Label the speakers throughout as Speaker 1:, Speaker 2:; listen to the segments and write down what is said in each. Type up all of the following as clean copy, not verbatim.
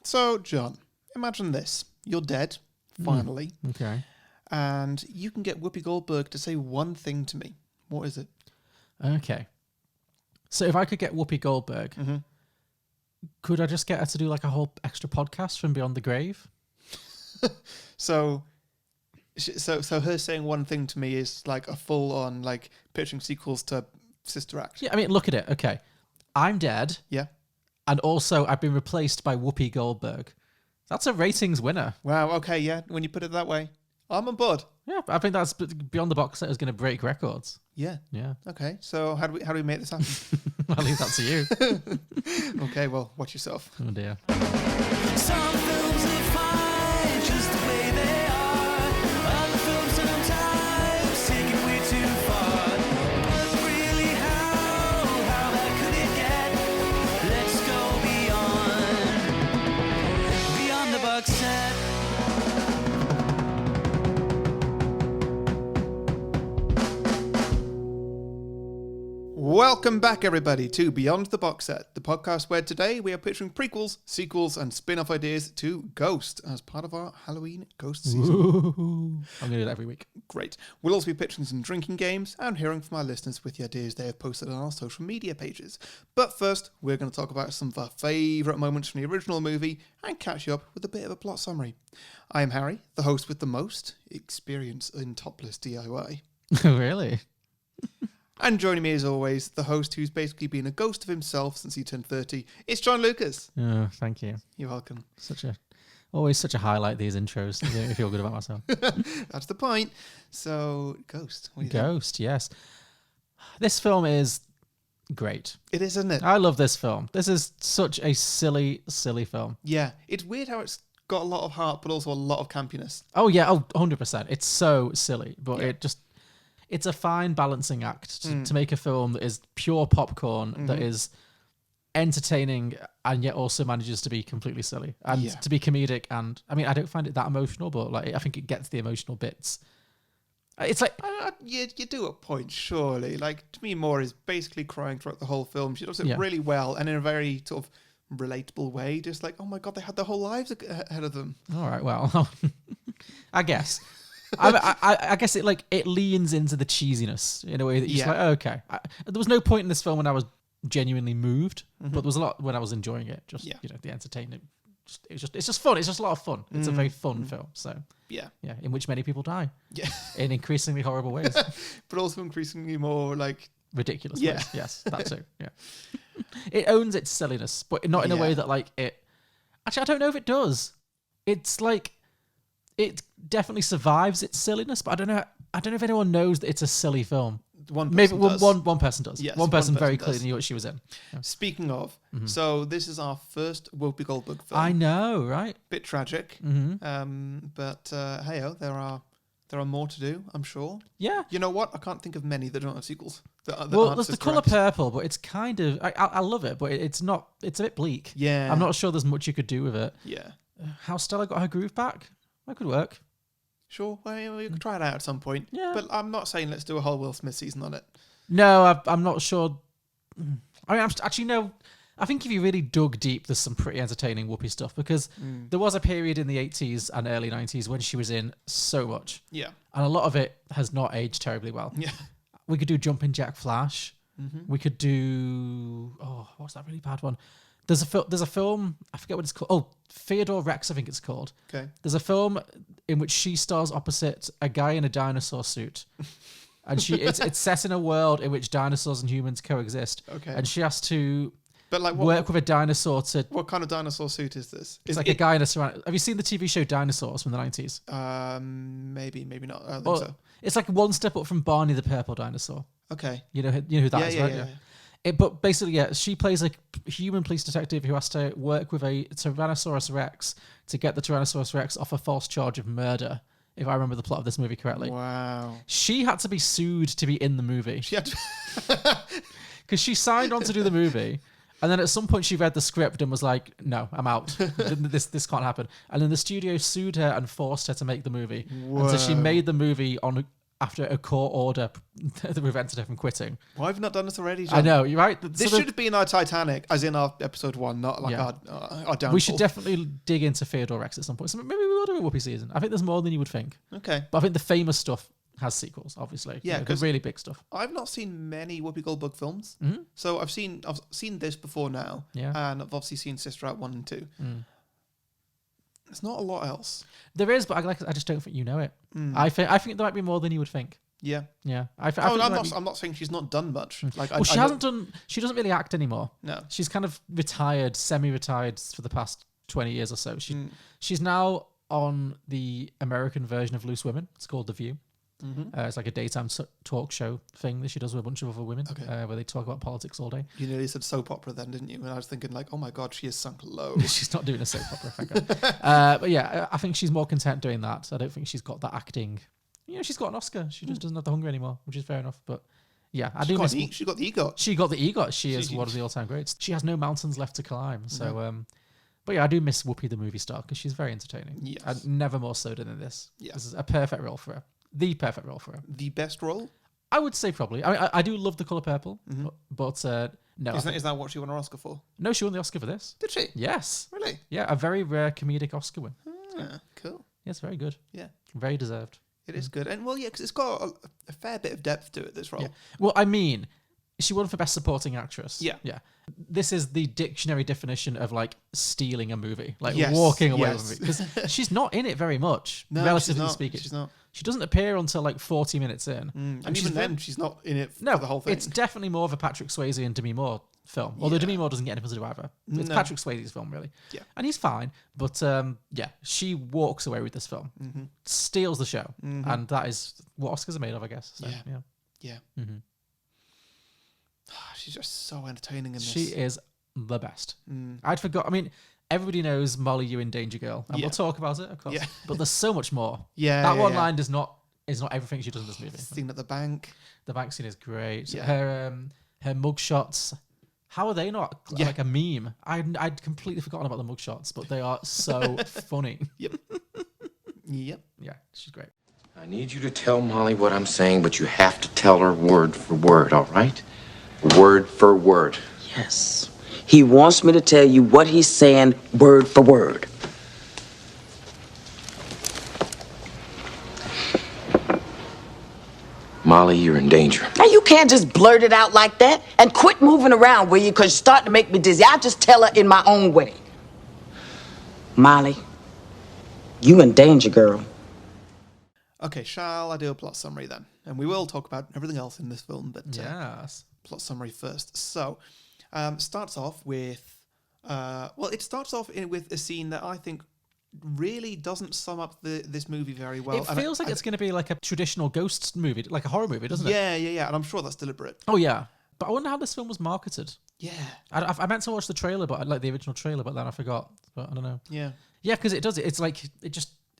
Speaker 1: So, John, imagine this. You're dead, finally.
Speaker 2: Okay.
Speaker 1: And you can get Whoopi Goldberg to say one thing to me. What is it?
Speaker 2: Okay. So if I could get Whoopi Goldberg, could I just get her to do like a whole extra podcast from Beyond the Grave?
Speaker 1: So her saying one thing to me is like a full-on, like, pitching sequels to Sister Act.
Speaker 2: Yeah, I mean, look at it. Okay. I'm dead.
Speaker 1: Yeah.
Speaker 2: And also, I've been replaced by Whoopi Goldberg. That's a ratings winner.
Speaker 1: Wow, okay, yeah, when you put it that way. I'm on board.
Speaker 2: Yeah, I think that's Beyond the Box Set is going to break records.
Speaker 1: Yeah.
Speaker 2: Yeah.
Speaker 1: Okay, so how do we make this happen?
Speaker 2: I'll leave that to you.
Speaker 1: Okay, well, watch yourself.
Speaker 2: Oh, dear.
Speaker 3: Some films are fine just the way they are. Other films sometimes take it way too far. But really, how bad could it get? Let's go beyond the box set.
Speaker 1: Welcome back, everybody, to Beyond the Box Set, the podcast where today we are pitching prequels, sequels, and spin-off ideas to Ghost as part of our Halloween Ghost season.
Speaker 2: Ooh. I'm going to do that every week.
Speaker 1: Great. We'll also be pitching some drinking games and hearing from our listeners with the ideas they have posted on our social media pages. But first, we're going to talk about some of our favourite moments from the original movie and catch you up with a bit of a plot summary. I am Harry, the host with the most experience in topless DIY.
Speaker 2: Really?
Speaker 1: And joining me as always, the host who's basically been a ghost of himself since he turned 30, it's John Lucas.
Speaker 2: Oh, thank you.
Speaker 1: You're welcome.
Speaker 2: Always such a highlight, these intros. I feel good about myself.
Speaker 1: That's the point. So, Ghost. What do you think?
Speaker 2: Ghost, yes. This film is great.
Speaker 1: It is, isn't it?
Speaker 2: I love this film. This is such a silly, silly film.
Speaker 1: Yeah. It's weird how it's got a lot of heart, but also a lot of campiness.
Speaker 2: Oh, yeah. Oh, 100%. It's so silly, but
Speaker 1: Yeah.
Speaker 2: it's a fine balancing act to make a film that is pure popcorn, that is entertaining and yet also manages to be completely silly and to be comedic. And I mean, I don't find it that emotional, but like I think it gets the emotional bits. It's like
Speaker 1: You do a point, surely. Like, Demi Moore is basically crying throughout the whole film. She does it really well and in a very sort of relatable way. Just like, oh my God, they had their whole lives ahead of them.
Speaker 2: all right, well, I guess. I guess it leans into the cheesiness in a way that you're just like, oh, okay. There was no point in this film when I was genuinely moved, but there was a lot when I was enjoying it. Just the entertainment. It's just fun. It's just a lot of fun. It's a very fun film. So yeah, in which many people die. Yeah, in increasingly horrible ways,
Speaker 1: but also increasingly more like
Speaker 2: ridiculous ways. Yes, that too. Yeah, it owns its silliness, but not in a way that like it. Actually, I don't know if it does. It's like. It definitely survives its silliness, but I don't know if anyone knows that it's a silly film.
Speaker 1: One
Speaker 2: person does.
Speaker 1: Yes,
Speaker 2: one person very clearly knew what she was in. Yeah.
Speaker 1: Speaking of, so this is our first Whoopi Goldberg film.
Speaker 2: I know, right?
Speaker 1: Bit tragic, but hey-oh, there are more to do, I'm sure.
Speaker 2: Yeah.
Speaker 1: You know what? I can't think of many that don't have sequels.
Speaker 2: Well, there's the colour purple, but it's kind of... I love it, but it's not... It's a bit bleak.
Speaker 1: Yeah.
Speaker 2: I'm not sure there's much you could do with it.
Speaker 1: Yeah.
Speaker 2: How Stella got her groove back? That could work.
Speaker 1: Sure, well, you could try it out at some point. Yeah. But I'm not saying let's do a whole Will Smith season on it.
Speaker 2: No, I'm not sure. I mean, I think if you really dug deep, there's some pretty entertaining Whoopi stuff because there was a period in the 80s and early 90s when she was in so much. Yeah. And a lot of it has not aged terribly well. Yeah. We could do Jumpin' Jack Flash. We could do... Oh, what's that really bad one? There's a film, I forget what it's called. Oh, Theodore Rex, I think it's called. Okay. There's a film in which she stars opposite a guy in a dinosaur suit. And it's set in a world in which dinosaurs and humans coexist. Okay. And she has to work with a dinosaur to...
Speaker 1: What kind of dinosaur suit is this?
Speaker 2: It's a guy in a... Have you seen the TV show Dinosaurs from the 90s?
Speaker 1: Maybe not. I don't think so.
Speaker 2: It's like one step up from Barney the Purple Dinosaur. Okay. You know who that is, right? Yeah. But basically, she plays a human police detective who has to work with a Tyrannosaurus Rex to get the Tyrannosaurus Rex off a false charge of murder, if I remember the plot of this movie correctly. Wow. She had to be sued to be in the movie. She had to... Because she signed on to do the movie, and then at some point she read the script and was like, no, I'm out. This can't happen. And then the studio sued her and forced her to make the movie. Whoa. And so she made the movie on after a court order that prevented her from quitting.
Speaker 1: Why have you not done this already, John?
Speaker 2: I know, you're right.
Speaker 1: This should have been our Titanic, as in our episode 1, not like our downfall.
Speaker 2: We should definitely dig into Theodore Rex at some point. So maybe we will do a Whoopi season. I think there's more than you would think.
Speaker 1: Okay.
Speaker 2: But I think the famous stuff has sequels, obviously.
Speaker 1: Yeah,
Speaker 2: the really big stuff.
Speaker 1: I've not seen many Whoopi Goldberg films.
Speaker 2: Mm-hmm.
Speaker 1: So I've seen this before now.
Speaker 2: Yeah.
Speaker 1: And I've obviously seen Sister Act 1 and 2. There's not a lot else.
Speaker 2: There is, but I just don't think you know it. I think there might be more than you would think.
Speaker 1: Yeah.
Speaker 2: Yeah.
Speaker 1: I'm not saying she's not done much. Like,
Speaker 2: well, she doesn't really act anymore.
Speaker 1: No.
Speaker 2: She's kind of retired, semi-retired for the past 20 years or so. She's now on the American version of Loose Women. It's called The View. It's like a daytime talk show thing that she does with a bunch of other women, where they talk about politics all day.
Speaker 1: You nearly said soap opera then, didn't you? And I was thinking like, oh my God, she is sunk low.
Speaker 2: She's not doing a soap opera, thank God. But yeah, I think she's more content doing that. I don't think she's got that acting. She's got an Oscar. She just doesn't have the hunger anymore, which is fair enough. But yeah,
Speaker 1: she got the EGOT.
Speaker 2: She got the EGOT. She is one of the all-time greats. She has no mountains left to climb. So, but yeah, I do miss Whoopi the movie star because she's very entertaining.
Speaker 1: Yes.
Speaker 2: And never more so than in this.
Speaker 1: Yeah.
Speaker 2: This is a perfect role for her. The perfect role for her.
Speaker 1: The best role?
Speaker 2: I would say probably. I mean, I do love The Colour Purple, but no.
Speaker 1: Is that what she won an Oscar for?
Speaker 2: No, she won the Oscar for this.
Speaker 1: Did she?
Speaker 2: Yes.
Speaker 1: Really?
Speaker 2: Yeah, a very rare comedic Oscar win.
Speaker 1: Cool.
Speaker 2: Yes, very good.
Speaker 1: Yeah.
Speaker 2: Very deserved.
Speaker 1: It is good. And well, yeah, because it's got a fair bit of depth to it, this role.
Speaker 2: Yeah. Well, I mean, she won for Best Supporting Actress.
Speaker 1: Yeah.
Speaker 2: Yeah. This is the dictionary definition of like stealing a movie, like
Speaker 1: Yes,
Speaker 2: walking away
Speaker 1: yes.
Speaker 2: with a movie. Because she's not in it very much,
Speaker 1: No,
Speaker 2: relatively
Speaker 1: she's not.
Speaker 2: speaking.
Speaker 1: She's not.
Speaker 2: She doesn't appear until like 40 minutes in.
Speaker 1: And even then, she's not in it for the whole thing.
Speaker 2: It's definitely more of a Patrick Swayze and Demi Moore film. Although Demi Moore doesn't get anything to do either. It's Patrick Swayze's film, really.
Speaker 1: Yeah.
Speaker 2: And he's fine. But yeah, she walks away with this film, steals the show. And that is what Oscars are made of, I guess. So,
Speaker 1: Yeah. She's just so entertaining in this.
Speaker 2: She is the best. I'd forgot. I mean, everybody knows Molly, you in Danger Girl. And we'll talk about it, of course.
Speaker 1: Yeah.
Speaker 2: But there's so much more.
Speaker 1: Yeah.
Speaker 2: That line is not everything she does in this movie.
Speaker 1: Scene at the bank.
Speaker 2: The bank scene is great.
Speaker 1: Yeah.
Speaker 2: Her mugshots. How are they not like a meme? I'd completely forgotten about the mugshots, but they are so funny.
Speaker 1: Yep.
Speaker 2: Yeah, she's great.
Speaker 4: I need you to tell Molly what I'm saying, but you have to tell her word for word, all right? Word for word.
Speaker 5: Yes. He wants me to tell you what he's saying word for word.
Speaker 4: Molly, you're in danger.
Speaker 5: Now, you can't just blurt it out like that and quit moving around, will you? Because you're starting to make me dizzy. I'll just tell her in my own way. Molly, you in danger, girl.
Speaker 1: Okay, shall I do a plot summary then? And we will talk about everything else in this film, but
Speaker 2: Yes.
Speaker 1: plot summary first. So, starts off with, it starts off with a scene that I think really doesn't sum up this movie very well.
Speaker 2: It feels like it's going to be like a traditional ghost movie, like a horror movie, doesn't it?
Speaker 1: Yeah, and I'm sure that's deliberate.
Speaker 2: Oh, yeah. But I wonder how this film was marketed.
Speaker 1: Yeah.
Speaker 2: I meant to watch the trailer, but like the original trailer, but then I forgot. But I don't know.
Speaker 1: Yeah.
Speaker 2: Yeah, because it does it. It's like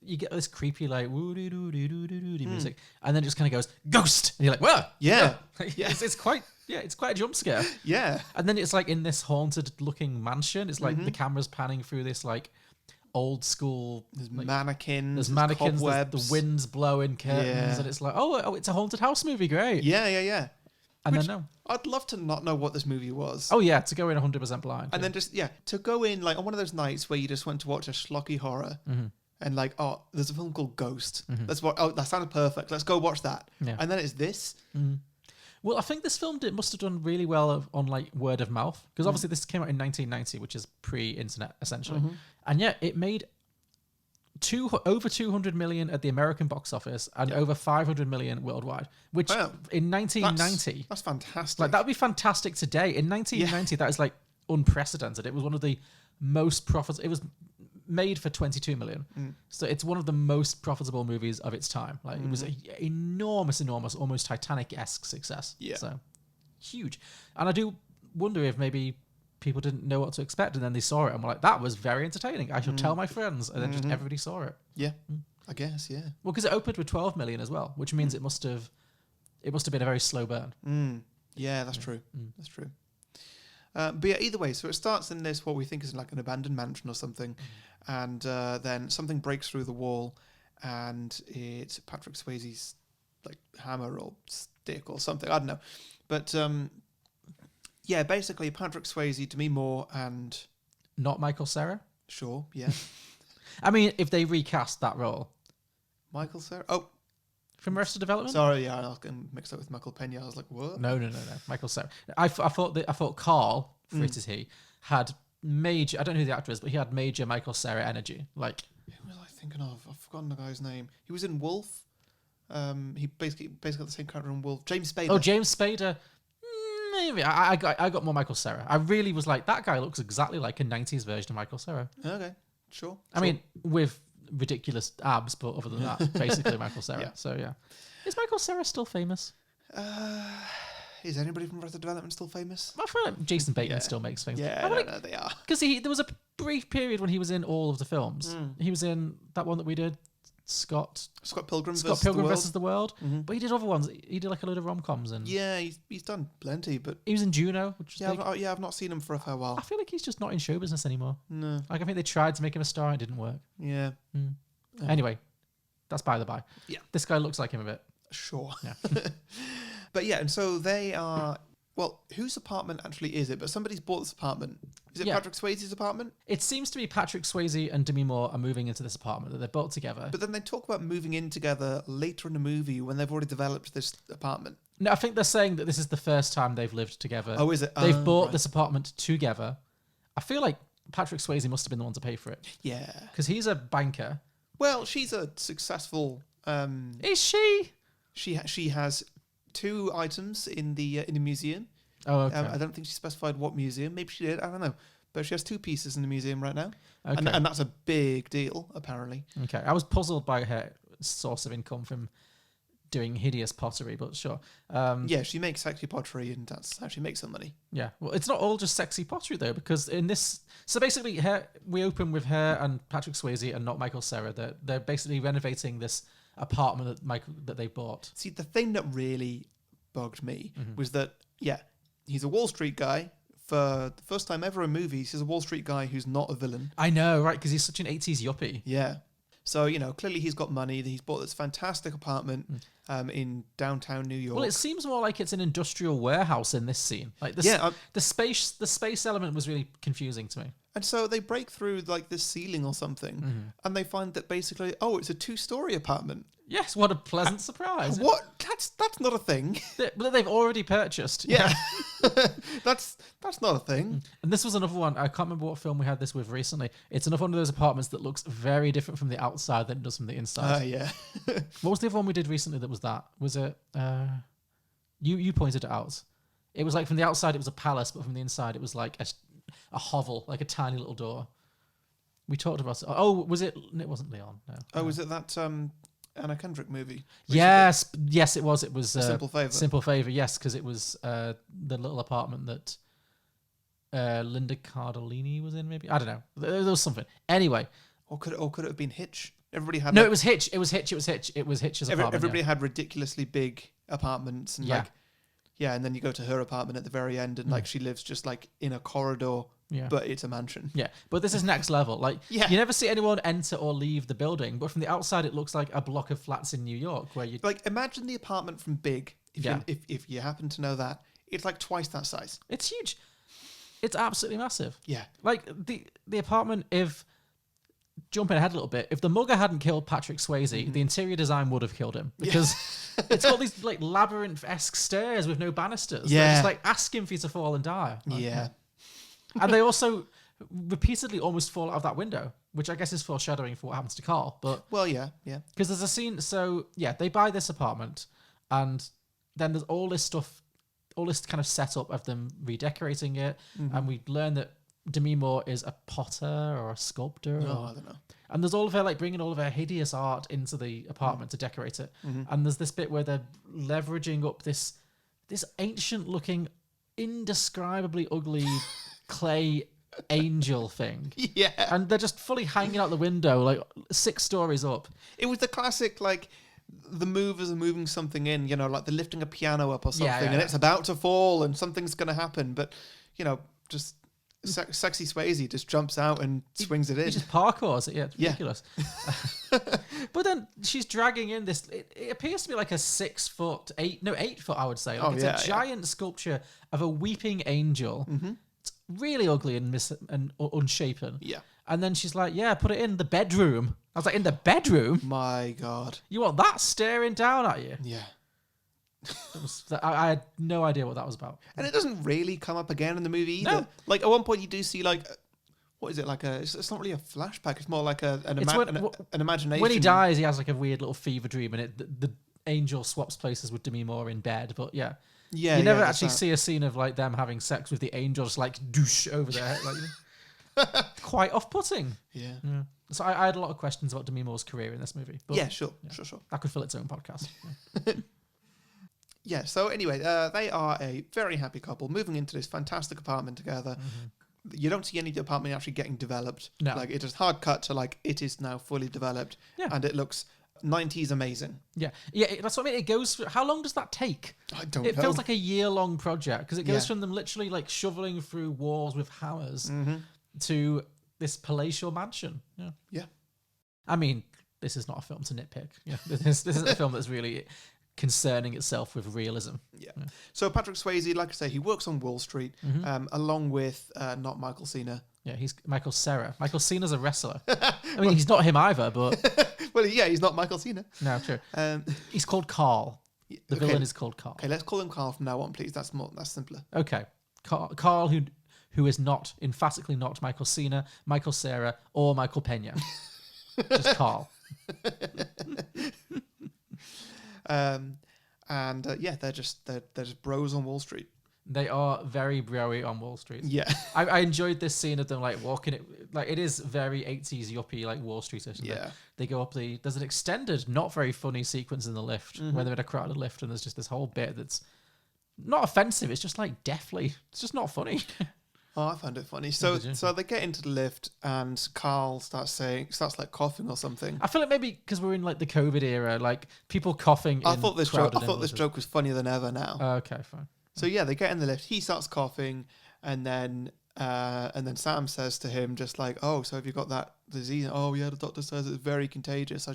Speaker 2: you get this creepy like woo-doo-doo-doo-doo-doo music, and then it just kind of goes ghost, and you're like, whoa,
Speaker 1: Yeah.
Speaker 2: yeah. It's quite a jump scare.
Speaker 1: Yeah.
Speaker 2: And then it's like in this haunted looking mansion. It's like the camera's panning through this like old school.
Speaker 1: There's mannequins.
Speaker 2: There's mannequins. There's
Speaker 1: cobwebs.
Speaker 2: the wind's blowing curtains,
Speaker 1: Yeah.
Speaker 2: and it's like oh, it's a haunted house movie. Great.
Speaker 1: Yeah.
Speaker 2: And
Speaker 1: Which,
Speaker 2: then no.
Speaker 1: I'd love to not know what this movie was.
Speaker 2: Oh yeah, to go in 100% blind.
Speaker 1: And then to go in like on one of those nights where you just went to watch a schlocky horror and like, oh, there's a film called Ghost. Let's watch. Oh, that sounded perfect. Let's go watch that.
Speaker 2: Yeah.
Speaker 1: And then it's this.
Speaker 2: Well, I think this film must have done really well on like word of mouth because obviously this came out in 1990, which is pre-internet essentially, and yet it made over 200 million at the American box office and over 500 million worldwide, which in 1990
Speaker 1: that's fantastic.
Speaker 2: like that would be fantastic today. In 1990, that is like unprecedented. It was one of the most profitable. It was made for 22 million, so it's one of the most profitable movies of its time. Like it was an enormous, almost Titanic-esque success.
Speaker 1: Yeah,
Speaker 2: so huge. And I do wonder if maybe people didn't know what to expect, and then they saw it and were like, "That was very entertaining. I should tell my friends." And then just everybody saw it.
Speaker 1: Yeah, I guess. Yeah.
Speaker 2: Well, because it opened with 12 million as well, which means it must have been a very slow burn.
Speaker 1: Yeah, that's true. That's true. But yeah, either way, so it starts in this what we think is like an abandoned mansion or something, and then something breaks through the wall, and it's Patrick Swayze's like hammer or stick or something. I don't know. But yeah, basically Patrick Swayze, Demi Moore, and
Speaker 2: Not Michael Cera.
Speaker 1: sure, yeah,
Speaker 2: I mean, if they recast that role
Speaker 1: Michael Cera. Oh,
Speaker 2: from Arrested Development.
Speaker 1: sorry, yeah, I was getting mixed up with Michael Pena. I was like, what?
Speaker 2: No. Michael Cera. I thought Carl, for it is he, had major. I don't know who the actor is, but he had major Michael Cera energy. Like,
Speaker 1: Who was I thinking of? I've forgotten the guy's name. He was in Wolf. He basically got the same character in Wolf. James Spader.
Speaker 2: oh, James Spader. Maybe I got more Michael Cera. I really was like, that guy looks exactly like a 90s version of Michael Cera.
Speaker 1: Okay, sure.
Speaker 2: I mean, with ridiculous abs, but other than that, basically Michael Cera.
Speaker 1: Yeah.
Speaker 2: So yeah, is Michael Cera still famous?
Speaker 1: Is anybody from Arrested Development still famous?
Speaker 2: I feel like Jason Bateman still makes things.
Speaker 1: Yeah,
Speaker 2: I feel
Speaker 1: no, they are.
Speaker 2: because there was a brief period when he was in all of the films. He was in that one that we did, Scott
Speaker 1: Pilgrim
Speaker 2: Pilgrim
Speaker 1: versus
Speaker 2: versus the World. But he did other ones. He did like a load of rom-coms and
Speaker 1: Yeah, he's done plenty, but
Speaker 2: he was in Juno, which was big.
Speaker 1: I've not seen him for a fair while.
Speaker 2: I feel like he's just not in show business anymore.
Speaker 1: No,
Speaker 2: Like I think they tried to make him a star and it didn't work.
Speaker 1: yeah,
Speaker 2: Anyway, that's by the by.
Speaker 1: Yeah.
Speaker 2: This guy looks like him a bit.
Speaker 1: sure.
Speaker 2: Yeah.
Speaker 1: But yeah, and so they are. Well, whose apartment actually is it? But somebody's bought this apartment. Is it
Speaker 2: Yeah.
Speaker 1: Patrick Swayze's apartment?
Speaker 2: It seems to be Patrick Swayze and Demi Moore are moving into this apartment that they're built together.
Speaker 1: But then they talk about moving in together later in the movie when they've already developed this apartment.
Speaker 2: No, I think they're saying that this is the first time they've lived together.
Speaker 1: Oh, is it?
Speaker 2: They've
Speaker 1: Oh,
Speaker 2: bought
Speaker 1: right.
Speaker 2: this apartment together. I feel like Patrick Swayze must have been the one to pay for it
Speaker 1: Yeah.
Speaker 2: because he's a banker.
Speaker 1: Well, she's a successful.
Speaker 2: Is she?
Speaker 1: She has 2 items in the museum.
Speaker 2: Oh, okay.
Speaker 1: I don't think she specified what museum. Maybe she did. I don't know. But she has 2 pieces in the museum right now,
Speaker 2: Okay.
Speaker 1: and that's a big deal apparently.
Speaker 2: Okay. I was puzzled by her source of income from doing hideous pottery, but sure.
Speaker 1: Yeah, she makes sexy pottery, and that's how she makes some money.
Speaker 2: Yeah. Well, it's not all just sexy pottery though, because in this, so basically, we open with her and Patrick Swayze and not Michael Cera. They're basically renovating this apartment that they bought.
Speaker 1: See, the thing that really bugged me
Speaker 2: Mm-hmm.
Speaker 1: was that he's a Wall Street guy. For the first time ever in movies, he's a Wall Street guy who's not a villain.
Speaker 2: I know, right? Because he's such an 80s yuppie.
Speaker 1: Yeah. So, clearly he's got money. He's bought this fantastic apartment in downtown New York.
Speaker 2: Well, it seems more like it's an industrial warehouse in this scene. Like the space element was really confusing to me.
Speaker 1: And so they break through like this ceiling or something, and they find that basically, it's a 2-story apartment.
Speaker 2: Yes, what a pleasant surprise.
Speaker 1: What? That's not a thing.
Speaker 2: That they've already purchased.
Speaker 1: Yeah. that's not a thing.
Speaker 2: And this was another one. I can't remember what film we had this with recently. It's another one of those apartments that looks very different from the outside than it does from the inside.
Speaker 1: Yeah.
Speaker 2: What was the other one we did recently that was that? Was it... You pointed it out. It was like from the outside it was a palace, but from the inside it was like a hovel, like a tiny little door. We talked about it. Oh, was it? It wasn't Leon. No.
Speaker 1: Oh, was it that Anna Kendrick movie?
Speaker 2: Yes, it was. It was
Speaker 1: Simple Favor.
Speaker 2: Simple Favor, yes, because it was the little apartment that Linda Cardellini was in. Maybe I don't know. There was something. Anyway,
Speaker 1: Or could it have been Hitch? Everybody had
Speaker 2: no, it was Hitch. It was Hitch's apartment.
Speaker 1: everybody
Speaker 2: yeah.
Speaker 1: had ridiculously big apartments, and and then you go to her apartment at the very end, and like she lives just like in a corridor, but it's a mansion.
Speaker 2: Yeah, but this is next level. Like,
Speaker 1: Yeah.
Speaker 2: you never see anyone enter or leave the building, but from the outside, it looks like a block of flats in New York where you.
Speaker 1: Like, imagine the apartment from Big. If you happen to know that, it's like twice that size.
Speaker 2: It's huge. It's absolutely massive.
Speaker 1: Yeah.
Speaker 2: Like the apartment. If jumping ahead a little bit, if the mugger hadn't killed Patrick Swayze, the interior design would have killed him because it's got these like labyrinth-esque stairs with no banisters.
Speaker 1: Yeah.
Speaker 2: They're just like asking for you to fall and die. Like,
Speaker 1: Yeah.
Speaker 2: And they also repeatedly almost fall out of that window, which I guess is foreshadowing for what happens to Carl. But
Speaker 1: Well, yeah.
Speaker 2: because there's a scene, so yeah, they buy this apartment, and then there's all this stuff, all this kind of setup of them redecorating it, and we learn that Demi Moore is a potter or a sculptor.
Speaker 1: Oh, I don't know.
Speaker 2: And there's all of her like bringing all of her hideous art into the apartment to decorate it. And there's this bit where they're leveraging up this ancient looking, indescribably ugly clay angel thing.
Speaker 1: Yeah.
Speaker 2: And they're just fully hanging out the window, like 6 stories up.
Speaker 1: It was the classic, like, the movers are moving something in, like they're lifting a piano up or something, and it's about to fall and something's going to happen, but, just Sexy Swayze just jumps out and swings it in.
Speaker 2: He just parkours it. Yeah, it's
Speaker 1: Yeah.
Speaker 2: ridiculous. But then she's dragging in this. It appears to be like a 8 foot, I would say. Like it's a giant sculpture of a weeping angel.
Speaker 1: Mm-hmm.
Speaker 2: It's really ugly and unshapen.
Speaker 1: Yeah.
Speaker 2: And then she's like, "Yeah, put it in the bedroom." I was like, "In the bedroom?
Speaker 1: My God.
Speaker 2: You want that staring down at you?"
Speaker 1: Yeah.
Speaker 2: I had no idea what that was about.
Speaker 1: And it doesn't really come up again in the movie either.
Speaker 2: No.
Speaker 1: Like at one point you do see like, what is it like it's not really a flashback. It's more like an imagination.
Speaker 2: When he dies, he has like a weird little fever dream, and the angel swaps places with Demi Moore in bed. But yeah, you never actually see a scene of like them having sex with the angel just like douche over their head. Like, quite off-putting.
Speaker 1: Yeah.
Speaker 2: So I had a lot of questions about Demi Moore's career in this movie. But
Speaker 1: Yeah, sure.
Speaker 2: That could fill its own podcast.
Speaker 1: Yeah, so anyway, they are a very happy couple moving into this fantastic apartment together. Mm-hmm. You don't see any of the apartment actually getting developed.
Speaker 2: No.
Speaker 1: Like, it is hard cut to, like, it is now fully developed.
Speaker 2: Yeah.
Speaker 1: And it looks 90s amazing.
Speaker 2: Yeah, that's what I mean. It goes through, how long does that take?
Speaker 1: I don't know.
Speaker 2: It feels like a year-long project because it goes
Speaker 1: Yeah.
Speaker 2: from them literally, like, shoveling through walls with hammers
Speaker 1: Mm-hmm.
Speaker 2: to this palatial mansion. Yeah.
Speaker 1: Yeah.
Speaker 2: I mean, this is not a film to nitpick. Yeah, this isn't a film that's really concerning itself with realism.
Speaker 1: Yeah. So Patrick Swayze, like I say, he works on Wall Street, along with not Michael Cena.
Speaker 2: Yeah, he's Michael Cera. Michael Cena's a wrestler. I mean, he's not him either, but
Speaker 1: Well, yeah, he's not Michael Cena.
Speaker 2: no, true. He's called Carl. The
Speaker 1: okay.
Speaker 2: villain is called Carl.
Speaker 1: Okay, let's call him Carl from now on, please. That's simpler.
Speaker 2: Okay, Carl, who is not emphatically not Michael Cena, Michael Cera, or Michael Pena. Just Carl.
Speaker 1: They're just bros on Wall Street.
Speaker 2: They are very broy on Wall Street.
Speaker 1: Yeah.
Speaker 2: I enjoyed this scene of them like walking it, like it is very 80s yuppie like Wall Street-ish.
Speaker 1: Yeah.
Speaker 2: They go up there's an extended, not very funny sequence in the lift where they're in a crowded lift and there's just this whole bit that's not offensive. It's just like deathly. It's just not funny.
Speaker 1: Oh, I found it funny. So
Speaker 2: Did you?
Speaker 1: so they get into the lift and Carl starts like coughing or something.
Speaker 2: I feel like maybe because we're in like the COVID era, like people coughing.
Speaker 1: I thought this joke was funnier than ever now.
Speaker 2: Okay, fine.
Speaker 1: So yeah, they get in the lift. He starts coughing, and then Sam says to him, just like, "Oh, so have you got that disease?" "Oh yeah, the doctor says it's very contagious.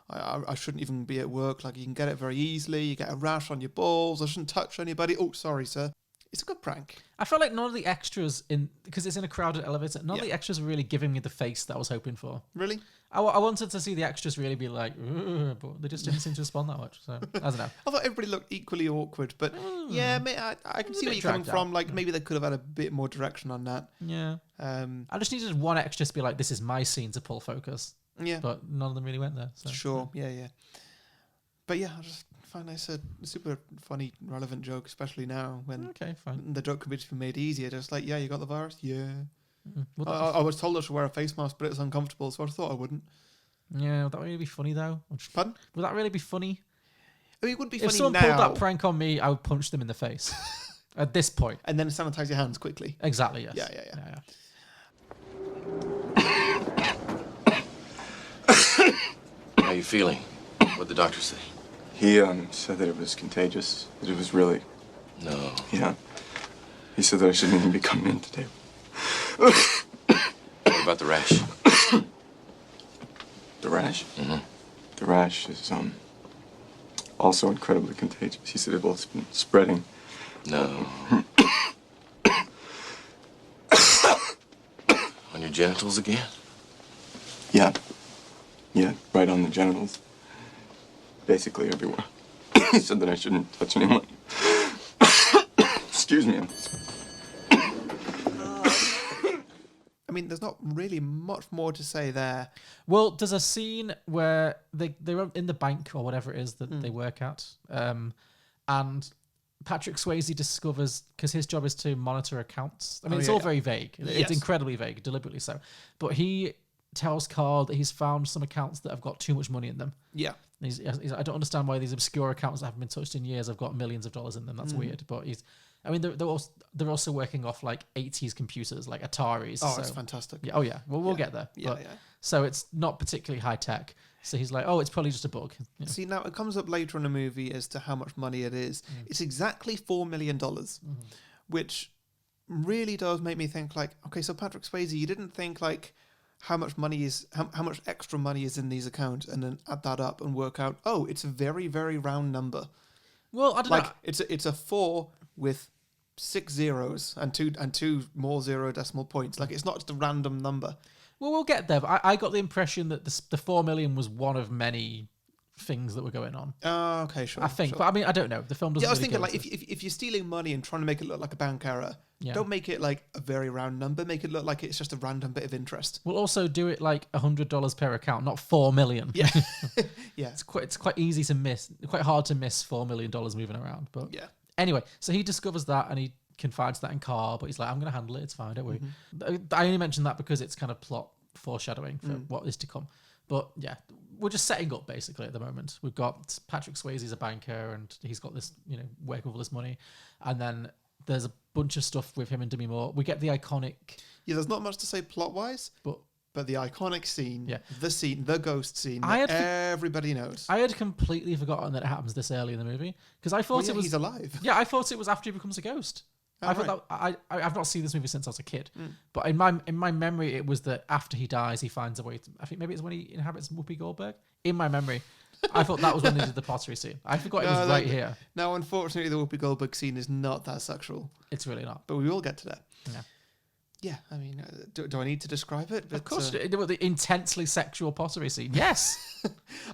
Speaker 1: I shouldn't even be at work. Like you can get it very easily. You get a rash on your balls. I shouldn't touch anybody." "Oh, sorry, sir." It's a good prank.
Speaker 2: I felt like none of the extras because it's in a crowded elevator. None of the extras were really giving me the face that I was hoping for.
Speaker 1: Really?
Speaker 2: I wanted to see the extras really be like, "Ugh," but they just didn't seem to respond that much. So I don't know.
Speaker 1: I thought everybody looked equally awkward, but yeah, I can see where you're coming from. Like maybe they could have had a bit more direction on that.
Speaker 2: Yeah. I just needed one extra to be like, "This is my scene," to pull focus.
Speaker 1: Yeah.
Speaker 2: But none of them really went there. So.
Speaker 1: Sure. Yeah. But yeah, I just find it's a super funny, relevant joke, especially now when
Speaker 2: Okay, fine.
Speaker 1: the joke can be just be made easier. Just like, yeah, you got the virus? Yeah.
Speaker 2: Well,
Speaker 1: I was told I should wear a face mask, but it was uncomfortable, so I thought I wouldn't.
Speaker 2: yeah, would that really be funny though?
Speaker 1: Pardon?
Speaker 2: Would that really be funny?
Speaker 1: I mean, it would be
Speaker 2: If
Speaker 1: funny
Speaker 2: someone
Speaker 1: now.
Speaker 2: pulled that prank on me, I would punch them in the face. At this point.
Speaker 1: And then sanitize your hands quickly.
Speaker 2: Exactly, yes.
Speaker 1: Yeah.
Speaker 4: How you feeling? What'd the doctor say?
Speaker 6: He said that it was contagious, that it was really,
Speaker 4: No.
Speaker 6: yeah. He said that I shouldn't even be coming in today.
Speaker 4: What about the rash?
Speaker 6: The rash?
Speaker 4: Mm-hmm.
Speaker 6: The rash is, also incredibly contagious. He said it's been spreading.
Speaker 4: No. On your genitals again?
Speaker 6: Yeah. Yeah, right on the genitals. Basically everywhere. He said that I shouldn't touch anyone. Excuse me.
Speaker 1: I mean, there's not really much more to say there.
Speaker 2: Well, there's a scene where they're in the bank or whatever it is that they work at, and Patrick Swayze discovers, because his job is to monitor accounts. I mean, it's all very vague.
Speaker 1: Yes.
Speaker 2: It's incredibly vague, deliberately so. But he tells Carl that he's found some accounts that have got too much money in them.
Speaker 1: Yeah.
Speaker 2: He's, I don't understand why these obscure accounts that haven't been touched in years have got millions of dollars in them. That's weird. But they're also working off like 80s computers, like Ataris.
Speaker 1: Oh,
Speaker 2: so,
Speaker 1: it's fantastic.
Speaker 2: yeah, well, we'll get there.
Speaker 1: Yeah,
Speaker 2: But-
Speaker 1: yeah.
Speaker 2: So it's not particularly high tech. So he's like, "Oh, it's probably just a bug." Yeah.
Speaker 1: See, now it comes up later in the movie as to how much money it is. It's exactly $4 million, which really does make me think like, okay, so Patrick Swayze, you didn't think like how much extra money is in these accounts, and then add that up and work out, oh, it's a very, very round number.
Speaker 2: Well, I don't
Speaker 1: Like
Speaker 2: know.
Speaker 1: it's a 4 with 6 zeros and two more 0 decimal points. Like it's not just a random number.
Speaker 2: Well, we'll get there. But I got the impression that the 4 million was one of many things that were going on.
Speaker 1: Oh, okay, sure.
Speaker 2: I think,
Speaker 1: sure.
Speaker 2: but I mean, I don't know. The film doesn't.
Speaker 1: Yeah, I was
Speaker 2: really
Speaker 1: thinking
Speaker 2: go
Speaker 1: like
Speaker 2: into it.
Speaker 1: if you're stealing money and trying to make it look like a bank error,
Speaker 2: Yeah.
Speaker 1: don't make it like a very round number. Make it look like it's just a random bit of interest.
Speaker 2: We'll also do it like $100 per account, not 4 million.
Speaker 1: Yeah, yeah,
Speaker 2: It's quite easy to miss. Quite hard to miss $4 million moving around. But
Speaker 1: yeah.
Speaker 2: anyway, so he discovers that and he confides that in Carr, but he's like, I'm going to handle it. It's fine. Don't worry. I only mention that because it's kind of plot foreshadowing for what is to come. But yeah, we're just setting up basically at the moment. We've got Patrick Swayze's a banker and he's got this, working with all this money. And then there's a bunch of stuff with him and Demi Moore. We get the iconic...
Speaker 1: Yeah, there's not much to say plot-wise,
Speaker 2: But
Speaker 1: the iconic scene,
Speaker 2: Yeah.
Speaker 1: the ghost scene
Speaker 2: I
Speaker 1: that
Speaker 2: had
Speaker 1: everybody knows.
Speaker 2: I had completely forgotten that it happens this early in the movie. Because I thought it was...
Speaker 1: he's alive.
Speaker 2: Yeah, I thought it was after he becomes a ghost.
Speaker 1: Oh,
Speaker 2: I thought
Speaker 1: right.
Speaker 2: that I've not seen this movie since I was a kid, but in my memory, it was that after he dies, he finds a way to. I think maybe it's when he inhabits Whoopi Goldberg. In my memory, I thought that was when they did the pottery scene. I forgot it was right here.
Speaker 1: Now, unfortunately, the Whoopi Goldberg scene is not that sexual,
Speaker 2: It's really not.
Speaker 1: but we will get to that.
Speaker 2: Yeah.
Speaker 1: Yeah, I mean, do I need to describe it?
Speaker 2: Of course, the intensely sexual pottery scene. Yes.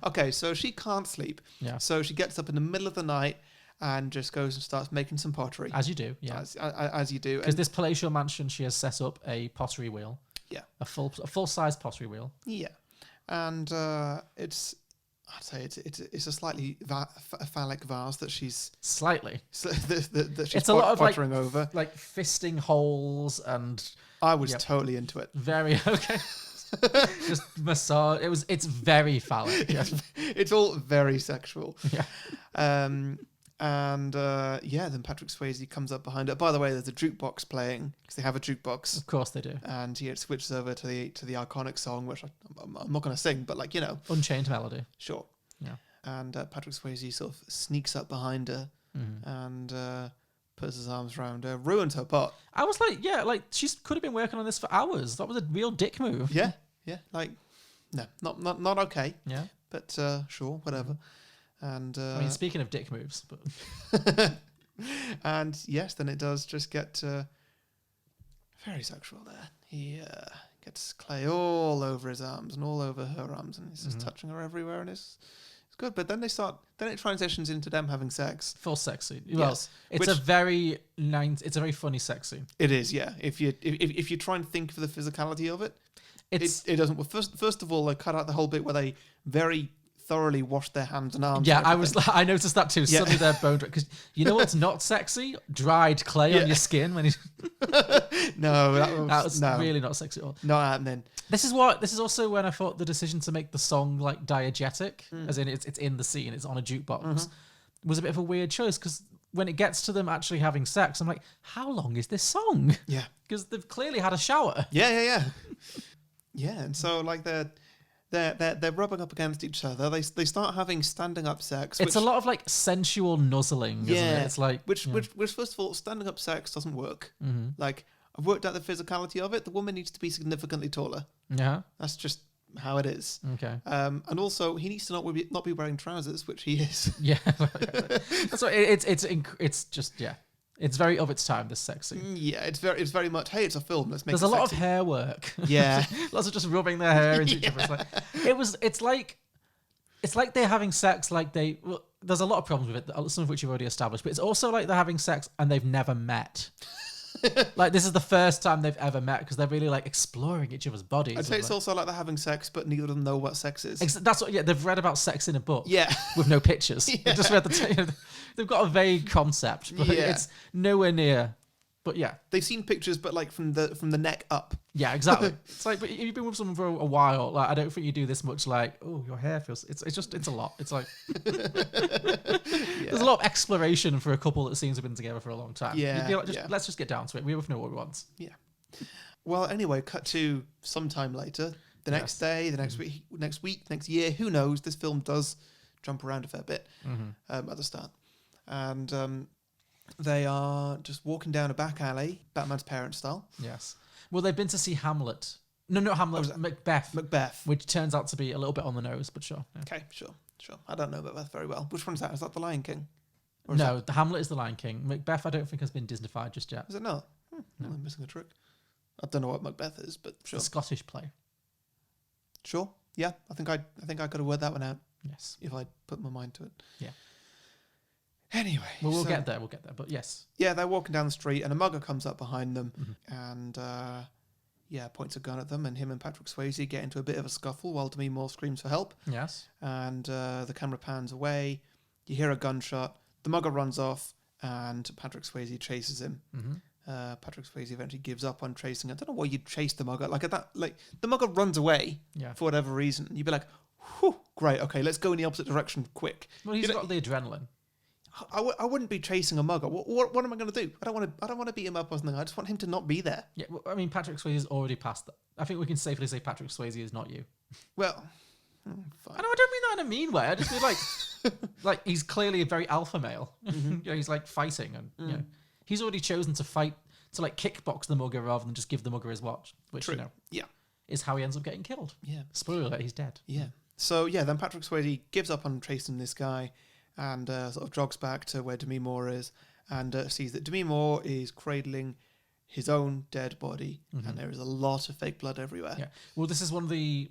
Speaker 1: Okay, so she can't sleep.
Speaker 2: Yeah.
Speaker 1: So she gets up in the middle of the night and just goes and starts making some pottery.
Speaker 2: As you do. Yeah.
Speaker 1: As you do.
Speaker 2: Because
Speaker 1: And-
Speaker 2: this palatial mansion, she has set up a pottery wheel,
Speaker 1: yeah.
Speaker 2: a full size pottery wheel.
Speaker 1: Yeah, and I'd say it's a slightly phallic vase that she's
Speaker 2: Slightly.
Speaker 1: that she's
Speaker 2: It's a lot of
Speaker 1: pottering over.
Speaker 2: like fisting holes and
Speaker 1: I was
Speaker 2: Yep.
Speaker 1: totally into it.
Speaker 2: very okay. Just massage. It's very phallic. Yeah.
Speaker 1: It's all very sexual.
Speaker 2: Yeah.
Speaker 1: Then Patrick Swayze comes up behind her. By the way, there's a jukebox playing because they have a jukebox,
Speaker 2: Of course they do.
Speaker 1: and it switches over to the iconic song, which I'm not going to sing, but
Speaker 2: Unchained Melody.
Speaker 1: sure.
Speaker 2: Yeah.
Speaker 1: And Patrick Swayze sort of sneaks up behind her
Speaker 2: Mm-hmm.
Speaker 1: and puts his arms around her, ruins her pot.
Speaker 2: I was like, yeah, like she could have been working on this for hours. That was a real dick move.
Speaker 1: Yeah, like no, not okay,
Speaker 2: Yeah.
Speaker 1: but sure, whatever. And
Speaker 2: I mean, speaking of dick moves, but
Speaker 1: and yes, then it does just get very sexual there. He gets clay all over his arms and all over her arms, and he's just touching her everywhere, and it's good. But then it transitions into them having sex.
Speaker 2: full sex scene. Well,
Speaker 1: Yes,
Speaker 2: it's
Speaker 1: which-
Speaker 2: a very funny sex scene.
Speaker 1: It is, yeah. If you try and think for the physicality of it,
Speaker 2: It's
Speaker 1: it doesn't. Well, first of all, they cut out the whole bit where they very thoroughly wash their hands and arms.
Speaker 2: yeah,
Speaker 1: and
Speaker 2: I noticed that too.
Speaker 1: Yeah.
Speaker 2: Suddenly they're bone dry because you know what's not sexy? Dried clay
Speaker 1: Yeah.
Speaker 2: on your skin when you.
Speaker 1: no,
Speaker 2: That was
Speaker 1: no,
Speaker 2: really not sexy at all.
Speaker 1: not happening.
Speaker 2: This is also when I thought the decision to make the song like diegetic, as in it's in the scene, it's on a jukebox, was a bit of a weird choice because when it gets to them actually having sex, I'm like, how long is this song?
Speaker 1: Yeah,
Speaker 2: Because they've clearly had a shower.
Speaker 1: yeah. Yeah, and so like they're rubbing up against each other. They start having standing up sex.
Speaker 2: It's a lot of like sensual nuzzling, isn't it? It's like
Speaker 1: which first of all, standing up sex doesn't work. Like I've worked out the physicality of it. The woman needs to be significantly taller.
Speaker 2: yeah,
Speaker 1: That's just how it is.
Speaker 2: okay,
Speaker 1: And also he needs to not be wearing trousers, which he is.
Speaker 2: yeah. That's what it's just yeah. It's very of its time. This sex scene.
Speaker 1: Yeah, it's very much. Hey, it's a film. Let's make.
Speaker 2: There's
Speaker 1: it
Speaker 2: a lot of
Speaker 1: sexy.
Speaker 2: hair work.
Speaker 1: Yeah.
Speaker 2: Lots of just rubbing their hair into each other. It's like they're having sex. There's a lot of problems with it, some of which you've already established. But it's also like they're having sex and they've never met. Like this is the first time they've ever met because they're really like exploring each other's bodies.
Speaker 1: I'd say it's also like they're having sex, but neither of them know what sex is.
Speaker 2: That's what. Yeah, they've read about sex in a book.
Speaker 1: Yeah.
Speaker 2: with no pictures. They've just read they've got a vague concept, but
Speaker 1: Yeah.
Speaker 2: it's nowhere near. But yeah,
Speaker 1: They've seen pictures, but like from the neck up.
Speaker 2: yeah, exactly. It's like, but you've been with someone for a while. Like, I don't think you do this much. Like, oh, your hair feels. It's a lot. It's like there's a lot of exploration for a couple that seems to have been together for a long time.
Speaker 1: Yeah,
Speaker 2: You'd be like,
Speaker 1: yeah.
Speaker 2: let's just get down to it. We both know what we want.
Speaker 1: Yeah. Well, anyway, cut to sometime later. The next day, the next week, next year. Who knows? This film does jump around a fair bit at the start, and They are just walking down a back alley, Batman's parent style.
Speaker 2: Yes. Well, they've been to see Hamlet. No, not Hamlet. Macbeth.
Speaker 1: Macbeth.
Speaker 2: Which turns out to be a little bit on the nose, but sure. Yeah.
Speaker 1: Okay, sure. I don't know Macbeth very well. Which one's that? Is that The Lion King? Or is
Speaker 2: No, the Hamlet is the Lion King. Macbeth, I don't think has been Disneyfied just yet.
Speaker 1: Is it not? No. I'm missing a trick. I don't know what Macbeth is, but sure.
Speaker 2: The Scottish play.
Speaker 1: Sure. Yeah, I think I could have worked that one out
Speaker 2: Yes.
Speaker 1: if I put my mind to it.
Speaker 2: Yeah.
Speaker 1: Anyway.
Speaker 2: Well, we'll
Speaker 1: so-
Speaker 2: get there. But yes.
Speaker 1: Yeah, they're walking down the street and a mugger comes up behind them
Speaker 2: Mm-hmm.
Speaker 1: and points a gun at them, and him and Patrick Swayze get into a bit of a scuffle while Demi Moore screams for help.
Speaker 2: Yes.
Speaker 1: And the camera pans away. You hear a gunshot. The mugger runs off, and Patrick Swayze chases him.
Speaker 2: Mm-hmm.
Speaker 1: Patrick Swayze eventually gives up on chasing. I don't know why you'd chase the mugger. Like at that, like the mugger runs away
Speaker 2: Yeah.
Speaker 1: for whatever reason. You'd be like, "Whew, great, okay, let's go in the opposite direction quick."
Speaker 2: Well, he's
Speaker 1: You know,
Speaker 2: got the adrenaline.
Speaker 1: I wouldn't be chasing a mugger. What am I going to do? I don't want to beat him up or something. I just want him to not be there.
Speaker 2: Yeah. Well, I mean, Patrick Swayze is already past that. I think we can safely say Patrick Swayze is not you.
Speaker 1: Well,
Speaker 2: I
Speaker 1: fine.
Speaker 2: know. I don't mean that in a mean way. I just mean like he's clearly a very alpha male. You know, he's like fighting, and you know, he's already chosen to fight to like kickbox the mugger rather than just give the mugger his watch, which
Speaker 1: True.
Speaker 2: you know
Speaker 1: Yeah.
Speaker 2: is how he ends up getting killed.
Speaker 1: Yeah.
Speaker 2: Spoiler alert: he's dead.
Speaker 1: Yeah. So yeah, then Patrick Swayze gives up on chasing this guy and sort of jogs back to where Demi Moore is and sees that Demi Moore is cradling his own dead body and there is a lot of fake blood everywhere.
Speaker 2: Yeah. Well, this is one of the.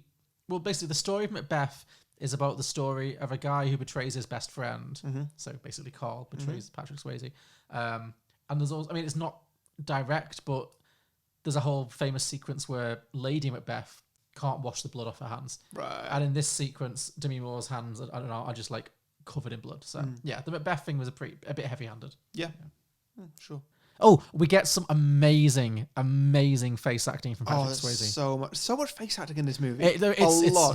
Speaker 2: Well, basically, the story of Macbeth is about the story of a guy who betrays his best friend. So basically, Carl betrays Patrick Swayze. And there's also, I mean, it's not direct, but there's a whole famous sequence where Lady Macbeth can't wash the blood off her hands.
Speaker 1: Right.
Speaker 2: And in this sequence, Demi Moore's hands, I don't know, are just like covered in blood. So yeah, the Macbeth thing was a bit heavy-handed.
Speaker 1: Yeah. Sure.
Speaker 2: Oh, we get some amazing face acting from
Speaker 1: Oh,
Speaker 2: Patrick
Speaker 1: there's
Speaker 2: Swayze.
Speaker 1: so much face acting in this movie.
Speaker 2: It's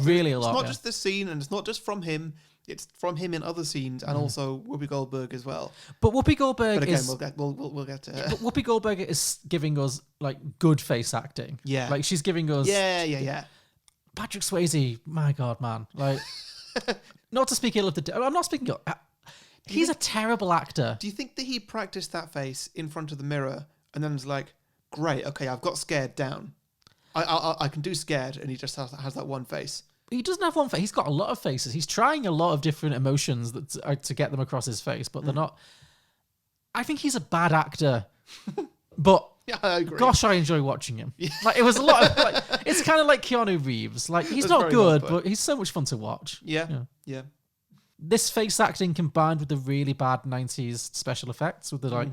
Speaker 2: really a lot.
Speaker 1: It's not
Speaker 2: yeah.
Speaker 1: just this scene, and it's not just from him. It's from him in other scenes, and also Whoopi Goldberg as well.
Speaker 2: But Whoopi Goldberg
Speaker 1: But again,
Speaker 2: is.
Speaker 1: we'll get to her.
Speaker 2: But Whoopi Goldberg is giving us like good face acting.
Speaker 1: Yeah.
Speaker 2: Like she's giving us.
Speaker 1: Yeah.
Speaker 2: Patrick Swayze, my God, man. Like, not to speak ill of the. I'm not speaking ill. He's a terrible actor.
Speaker 1: Do you think that he practiced that face in front of the mirror and then was like, "Great, okay, I've got scared down. I can do scared," and he just has that one face.
Speaker 2: He doesn't have one face. He's got a lot of faces. He's trying a lot of different emotions to get them across his face, but they're not. I think he's a bad actor, but
Speaker 1: Yeah, I agree.
Speaker 2: gosh, I enjoy watching him. Like it was a lot of like. It's kind of like Keanu Reeves. Like he's
Speaker 1: That's
Speaker 2: not
Speaker 1: very
Speaker 2: good,
Speaker 1: well put.
Speaker 2: but he's so much fun to watch.
Speaker 1: Yeah.
Speaker 2: Yeah. This face acting combined with the really bad 90s special effects with the like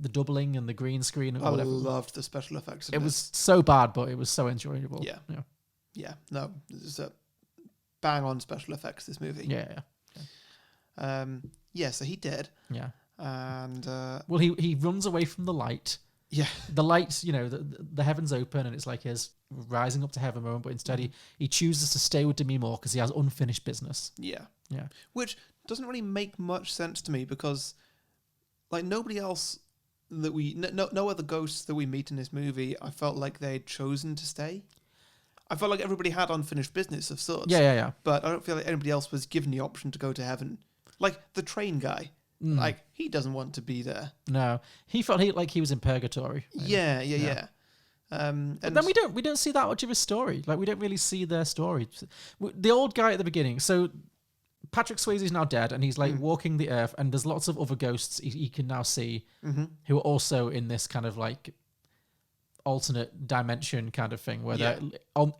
Speaker 2: the doubling and the green screen and
Speaker 1: I
Speaker 2: whatever.
Speaker 1: loved the special effects.
Speaker 2: It was so bad, but it was so enjoyable.
Speaker 1: Yeah. No, this is a bang on special effects. This movie.
Speaker 2: Yeah.
Speaker 1: Yeah. So he did,
Speaker 2: Yeah.
Speaker 1: and
Speaker 2: Well, he runs away from the light.
Speaker 1: yeah,
Speaker 2: The light, you know, the heavens open and it's like his rising up to heaven moment, but instead he chooses to stay with Demi Moore because he has unfinished business.
Speaker 1: yeah.
Speaker 2: Yeah.
Speaker 1: Which doesn't really make much sense to me because, like, nobody else that no other ghosts that we meet in this movie, I felt like they'd chosen to stay. I felt like everybody had unfinished business of sorts.
Speaker 2: Yeah.
Speaker 1: But I don't feel like anybody else was given the option to go to heaven. Like the train guy, like he doesn't want to be there.
Speaker 2: No, he felt like he was in purgatory.
Speaker 1: Yeah.
Speaker 2: And
Speaker 1: And
Speaker 2: then we don't see that much of his story. Like we don't really see their story. The old guy at the beginning. So Patrick Swayze is now dead, and he's like walking the earth, and there's lots of other ghosts he can now see who are also in this kind of like alternate dimension kind of thing where they're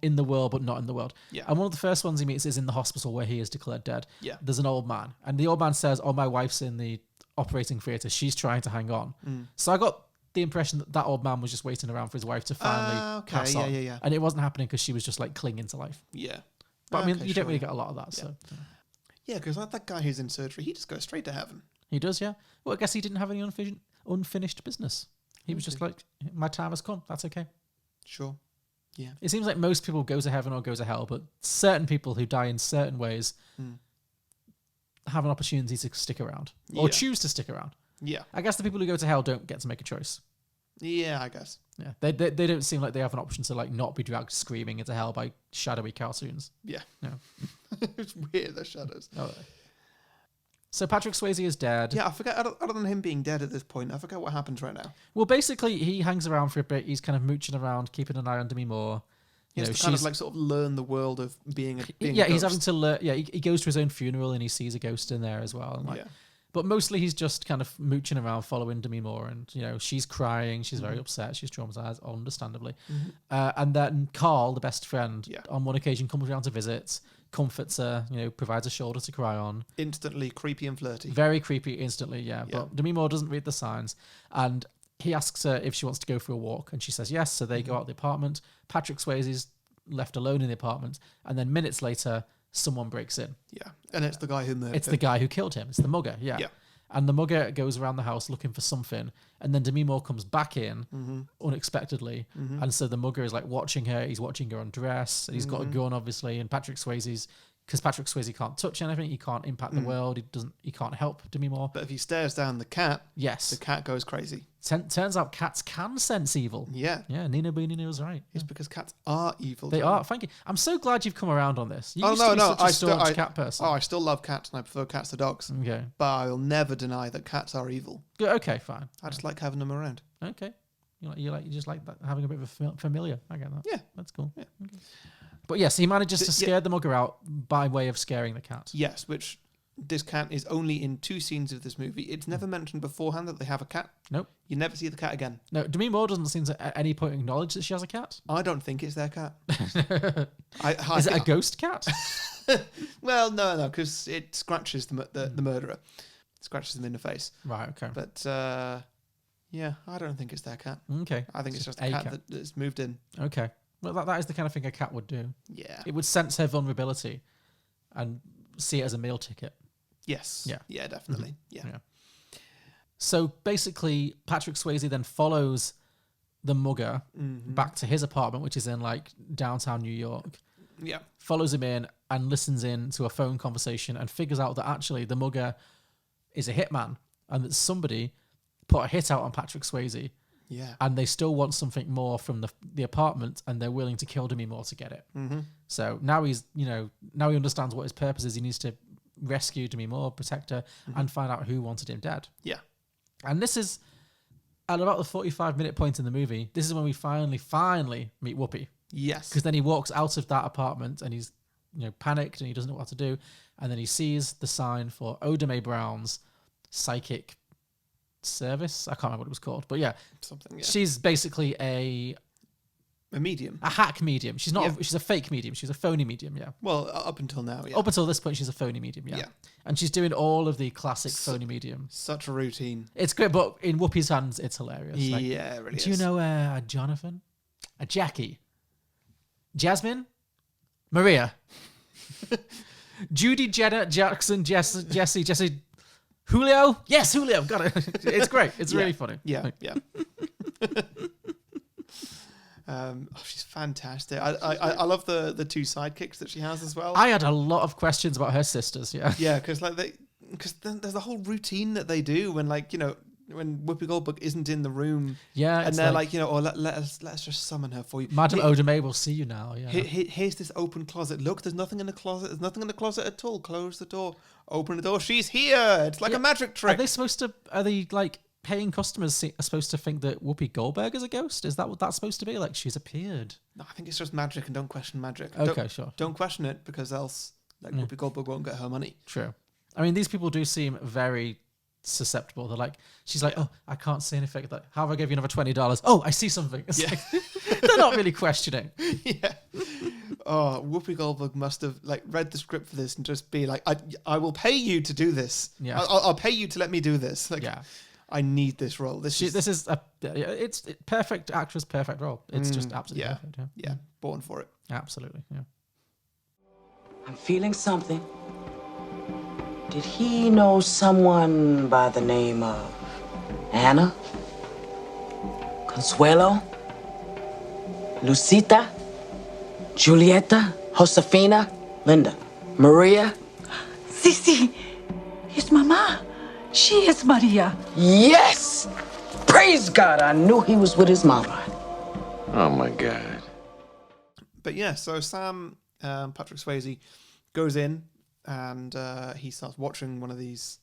Speaker 2: in the world but not in the world.
Speaker 1: Yeah.
Speaker 2: And one of the first ones he meets is in the hospital where he is declared dead.
Speaker 1: Yeah.
Speaker 2: There's an old man, and the old man says, "Oh, my wife's in the operating theatre. She's trying to hang on." So I got the impression that old man was just waiting around for his wife to finally
Speaker 1: okay.
Speaker 2: pass on.
Speaker 1: Yeah.
Speaker 2: And it wasn't happening because she was just like clinging to life.
Speaker 1: Yeah.
Speaker 2: But I mean,
Speaker 1: Okay,
Speaker 2: you
Speaker 1: sure,
Speaker 2: don't really
Speaker 1: yeah.
Speaker 2: get a lot of that. So
Speaker 1: Yeah, because like that guy who's in surgery, he just goes straight to heaven.
Speaker 2: he does, yeah. Well, I guess he didn't have any unfinished business. He was just like, my time has come. That's okay.
Speaker 1: Sure. Yeah.
Speaker 2: It seems like most people go to heaven or go to hell, but certain people who die in certain ways have an opportunity to stick around or
Speaker 1: Yeah.
Speaker 2: choose to stick around.
Speaker 1: Yeah.
Speaker 2: I guess the people who go to hell don't get to make a choice.
Speaker 1: Yeah, I guess.
Speaker 2: Yeah, they don't seem like they have an option to like not be dragged screaming into hell by shadowy cartoons.
Speaker 1: Yeah.
Speaker 2: Yeah.
Speaker 1: It's weird, the shadows.
Speaker 2: Oh. So Patrick Swayze is dead.
Speaker 1: Yeah, I forget. Other than him being dead at this point, I forget what happens right now.
Speaker 2: Well, basically, he hangs around for a bit. He's kind of mooching around, keeping an eye on Demi Moore.
Speaker 1: He has to kind of like sort of learn the world of being a ghost.
Speaker 2: He's having to learn. Yeah, he goes to his own funeral and he sees a ghost in there as well. And but mostly he's just kind of mooching around, following Demi Moore, and she's crying, she's very upset, she's traumatized, understandably. And then Carl, the best friend, on one occasion comes around to visit, comforts her, provides a shoulder to cry on.
Speaker 1: Instantly creepy and flirty.
Speaker 2: Very creepy, instantly, yeah. But Demi Moore doesn't read the signs, and he asks her if she wants to go for a walk, and she says yes. So they go out of the apartment. Patrick Swayze's left alone in the apartment, and then minutes later, someone breaks in.
Speaker 1: Yeah, and it's the guy who murdered
Speaker 2: It's the guy who killed him. It's the mugger, yeah. And the mugger goes around the house looking for something, and then Demi Moore comes back in unexpectedly, and so the mugger is like watching her. He's watching her undress. He's got a gun, obviously, and Patrick Swayze's, because Patrick Swayze can't touch anything, he can't impact the world. He can't help Demi Moore.
Speaker 1: But if he stares down the cat,
Speaker 2: yes,
Speaker 1: the cat goes crazy.
Speaker 2: Turns out cats can sense evil.
Speaker 1: Yeah.
Speaker 2: Nina Boonina was right.
Speaker 1: It's because cats are evil.
Speaker 2: They are. Thank you. I'm so glad you've come around on this. You
Speaker 1: Oh
Speaker 2: used to be
Speaker 1: no,
Speaker 2: such a staunch cat person.
Speaker 1: Oh, I still love cats and I prefer cats to dogs.
Speaker 2: Okay.
Speaker 1: But I'll never deny that cats are evil.
Speaker 2: Okay, fine.
Speaker 1: I just like having them around.
Speaker 2: Okay. You just like that, having a bit of a familiar. I get that.
Speaker 1: Yeah.
Speaker 2: That's cool.
Speaker 1: Yeah.
Speaker 2: Okay. But yes, he manages to scare the mugger out by way of scaring the cat.
Speaker 1: Yes, which this cat is only in 2 scenes of this movie. It's never mentioned beforehand that they have a cat.
Speaker 2: Nope.
Speaker 1: You never see the cat again.
Speaker 2: No, Demi Moore doesn't seem to at any point acknowledge that she has a cat.
Speaker 1: I don't think it's their cat.
Speaker 2: Is it a ghost cat?
Speaker 1: Well, no, because it scratches the murderer. It scratches them in the face.
Speaker 2: Right, okay.
Speaker 1: But, yeah, I don't think it's their cat.
Speaker 2: Okay.
Speaker 1: I think it's just a cat that's moved in.
Speaker 2: Okay. Well, that is the kind of thing a cat would do.
Speaker 1: Yeah.
Speaker 2: It would sense her vulnerability and see it as a meal ticket.
Speaker 1: Yes.
Speaker 2: Yeah.
Speaker 1: Yeah, definitely. Yeah.
Speaker 2: So basically, Patrick Swayze then follows the mugger back to his apartment, which is in like downtown New York.
Speaker 1: Yeah.
Speaker 2: Follows him in and listens in to a phone conversation and figures out that actually the mugger is a hitman and that somebody put a hit out on Patrick Swayze.
Speaker 1: Yeah.
Speaker 2: And they still want something more from the apartment, and they're willing to kill Demi Moore to get it. So now he understands what his purpose is. He needs to rescue Demi Moore, protect her, and find out who wanted him dead.
Speaker 1: Yeah.
Speaker 2: And this is at about the 45-minute point in the movie. This is when we finally meet Whoopi.
Speaker 1: Yes.
Speaker 2: Because then he walks out of that apartment and he's panicked and he doesn't know what to do. And then he sees the sign for Oda Mae Brown's psychic service. I can't remember what it was called, but
Speaker 1: something. Yeah.
Speaker 2: She's basically a
Speaker 1: medium,
Speaker 2: a hack medium. She's not. She's a fake medium. She's a phony medium. Yeah.
Speaker 1: Well, up until now. Yeah.
Speaker 2: Up until this point, she's a phony medium. Yeah. And she's doing all of the classic phony medium.
Speaker 1: Such a routine.
Speaker 2: It's great, but in Whoopi's hands, it's hilarious.
Speaker 1: Yeah, it really
Speaker 2: do you know a Jonathan, a Jackie, Jasmine, Maria, Judy, Jenna, Jackson, Jesse. Julio? Yes, Julio. Got it. It's great. It's really funny.
Speaker 1: Yeah, yeah. She's fantastic. I love the 2 sidekicks that she has as well.
Speaker 2: I had a lot of questions about her sisters. Yeah.
Speaker 1: Yeah, because there's a whole routine that they do when when Whoopi Goldberg isn't in the room.
Speaker 2: Yeah,
Speaker 1: and they're like let us just summon her for you.
Speaker 2: Madam Oda Mae will see you now. Yeah.
Speaker 1: Here's this open closet. Look, there's nothing in the closet. There's nothing in the closet at all. Close the door. Open the door. She's here. It's like a magic trick.
Speaker 2: Are they like paying customers are supposed to think that Whoopi Goldberg is a ghost? Is that what that's supposed to be? Like she's appeared?
Speaker 1: No, I think it's just magic, and don't question magic.
Speaker 2: Okay, sure.
Speaker 1: Don't question it because else Whoopi Goldberg won't get her money.
Speaker 2: True. I mean, these people do seem very susceptible. They're like, she's like, oh, I can't see anything. Like, how have I give you another $20? Oh, I see something. It's like, they're not really questioning.
Speaker 1: Yeah. Oh, Whoopi Goldberg must have read the script for this and just be like, I will pay you to do this.
Speaker 2: Yeah.
Speaker 1: I'll pay you to let me do this. I need this role. This is
Speaker 2: it's perfect actress, perfect role. It's just absolutely perfect.
Speaker 1: Yeah. Born for it.
Speaker 2: Absolutely. Yeah.
Speaker 5: I'm feeling something. Did he know someone by the name of Anna? Consuelo? Lucita? Julieta? Josefina? Linda? Maria?
Speaker 7: Sí, his mamá. She is Maria.
Speaker 5: Yes! Praise God, I knew he was with his mama.
Speaker 4: Oh, my God.
Speaker 1: But yeah, so Sam, Patrick Swayze, goes in and he starts watching one of these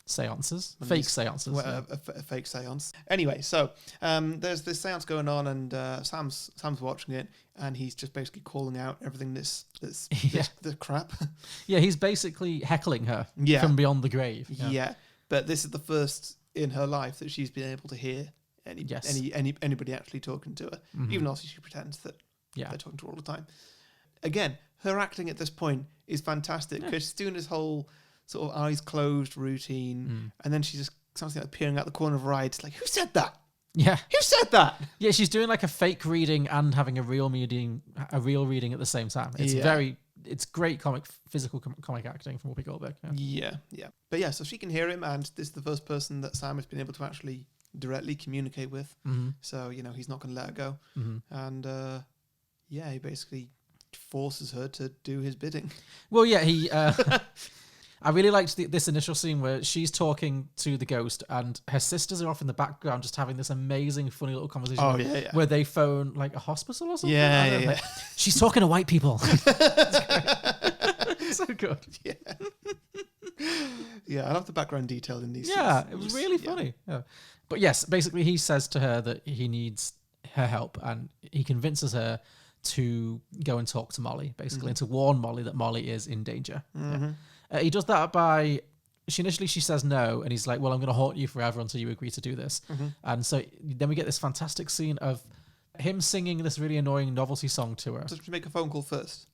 Speaker 2: seances,
Speaker 1: One of
Speaker 2: fake
Speaker 1: these-
Speaker 2: seances.
Speaker 1: well,
Speaker 2: yeah.
Speaker 1: a fake seance. Anyway, so there's this seance going on, and Sam's watching it, and he's just basically calling out everything this crap.
Speaker 2: Yeah, he's basically heckling her
Speaker 1: Yeah.
Speaker 2: from beyond the grave.
Speaker 1: Yeah. But this is the first in her life that she's been able to hear anybody actually talking to her, even though she pretends that
Speaker 2: Yeah.
Speaker 1: they're talking to her all the time. Again, her acting at this point is fantastic because she's doing this whole sort of eyes closed routine, and then she just starts peering out the corner of her eye. It's like, who said that?
Speaker 2: Yeah.
Speaker 1: Who said that?
Speaker 2: Yeah, she's doing like a fake reading and having a real reading at the same time. It's it's great physical comic acting from Whoopi Goldberg. Yeah.
Speaker 1: Yeah. But yeah, so she can hear him, and this is the first person that Sam has been able to actually directly communicate with. So, he's not going to let her go. And he basically forces her to do his bidding.
Speaker 2: Well, yeah, he. I really liked this initial scene where she's talking to the ghost and her sisters are off in the background just having this amazing, funny little conversation where they phone like a hospital or something.
Speaker 1: Yeah.
Speaker 2: She's talking to white people. So good.
Speaker 1: Yeah. Yeah, I love the background detail in these
Speaker 2: Yeah,
Speaker 1: scenes.
Speaker 2: it was really funny. Yeah. But yes, basically he says to her that he needs her help and he convinces her to go and talk to Molly, basically, and to warn Molly that Molly is in danger. Yeah. He does that by... She says no, and he's like, well, I'm going to haunt you forever until you agree to do this. And so then we get this fantastic scene of him singing this really annoying novelty song to her.
Speaker 1: Does she make a phone call first?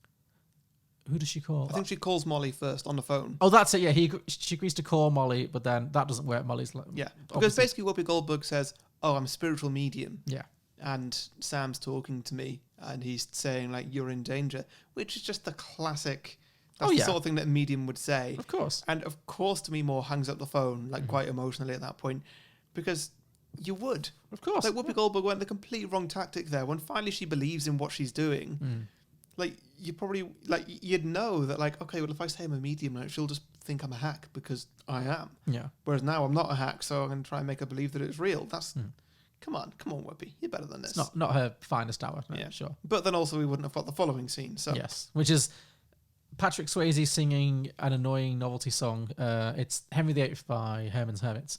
Speaker 2: Who does she call?
Speaker 1: I think she calls Molly first on the phone.
Speaker 2: Oh, that's it, yeah. She agrees to call Molly, but then that doesn't work. Molly's like...
Speaker 1: Yeah, because
Speaker 2: obviously-
Speaker 1: basically Whoopi Goldberg says, oh, I'm a spiritual medium.
Speaker 2: Yeah.
Speaker 1: And Sam's talking to me, and he's saying, like, you're in danger, which is just the classic... That's the sort of thing that a medium would say.
Speaker 2: Of course.
Speaker 1: And of course, Demi Moore hangs up the phone, like, quite emotionally at that point, because you would.
Speaker 2: Of course.
Speaker 1: Like, Whoopi Goldberg went the complete wrong tactic there. When finally she believes in what she's doing, like, you probably, like, you'd know that, like, okay, well, if I say I'm a medium, like, she'll just think I'm a hack because I am.
Speaker 2: Yeah.
Speaker 1: Whereas now I'm not a hack, so I'm going to try and make her believe that it's real. That's... Come on, Whoopi. You're better than this.
Speaker 2: It's not her finest hour. No,
Speaker 1: Yeah,
Speaker 2: sure.
Speaker 1: But then also we wouldn't have got the following scene. So
Speaker 2: Yes, which is Patrick Swayze singing an annoying novelty song. It's Henry VIII by Herman's Hermits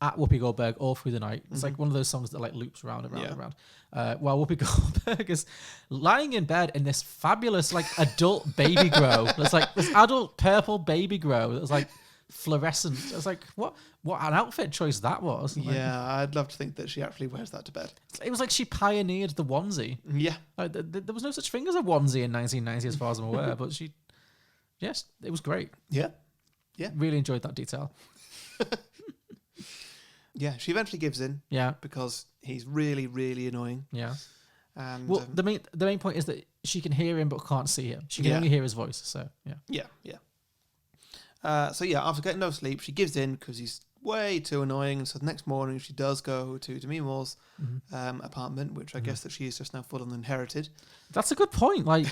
Speaker 2: at Whoopi Goldberg all through the night. It's like one of those songs that like loops round and round and round. While Whoopi Goldberg is lying in bed in this fabulous like adult baby grow. It's like this adult purple baby grow that's like fluorescent. It's like what an outfit choice that was. Like,
Speaker 1: yeah, I'd love to think that she actually wears that to bed.
Speaker 2: it was like she pioneered the onesie.
Speaker 1: Yeah,
Speaker 2: Like, there was no such thing as a onesie in 1990 as far as I'm aware, but yes, it was great.
Speaker 1: yeah,
Speaker 2: Really enjoyed that detail.
Speaker 1: yeah. She eventually gives in
Speaker 2: Yeah,
Speaker 1: because he's really, really annoying.
Speaker 2: yeah.
Speaker 1: And
Speaker 2: Well, the main point is that she can hear him but can't see him. She can
Speaker 1: Yeah.
Speaker 2: only hear his voice. So yeah.
Speaker 1: yeah. So after getting no sleep, she gives in because he's way too annoying. So the next morning, she does go to Demi Moore's apartment, which I guess that she is just now full on inherited.
Speaker 2: That's a good point. Like,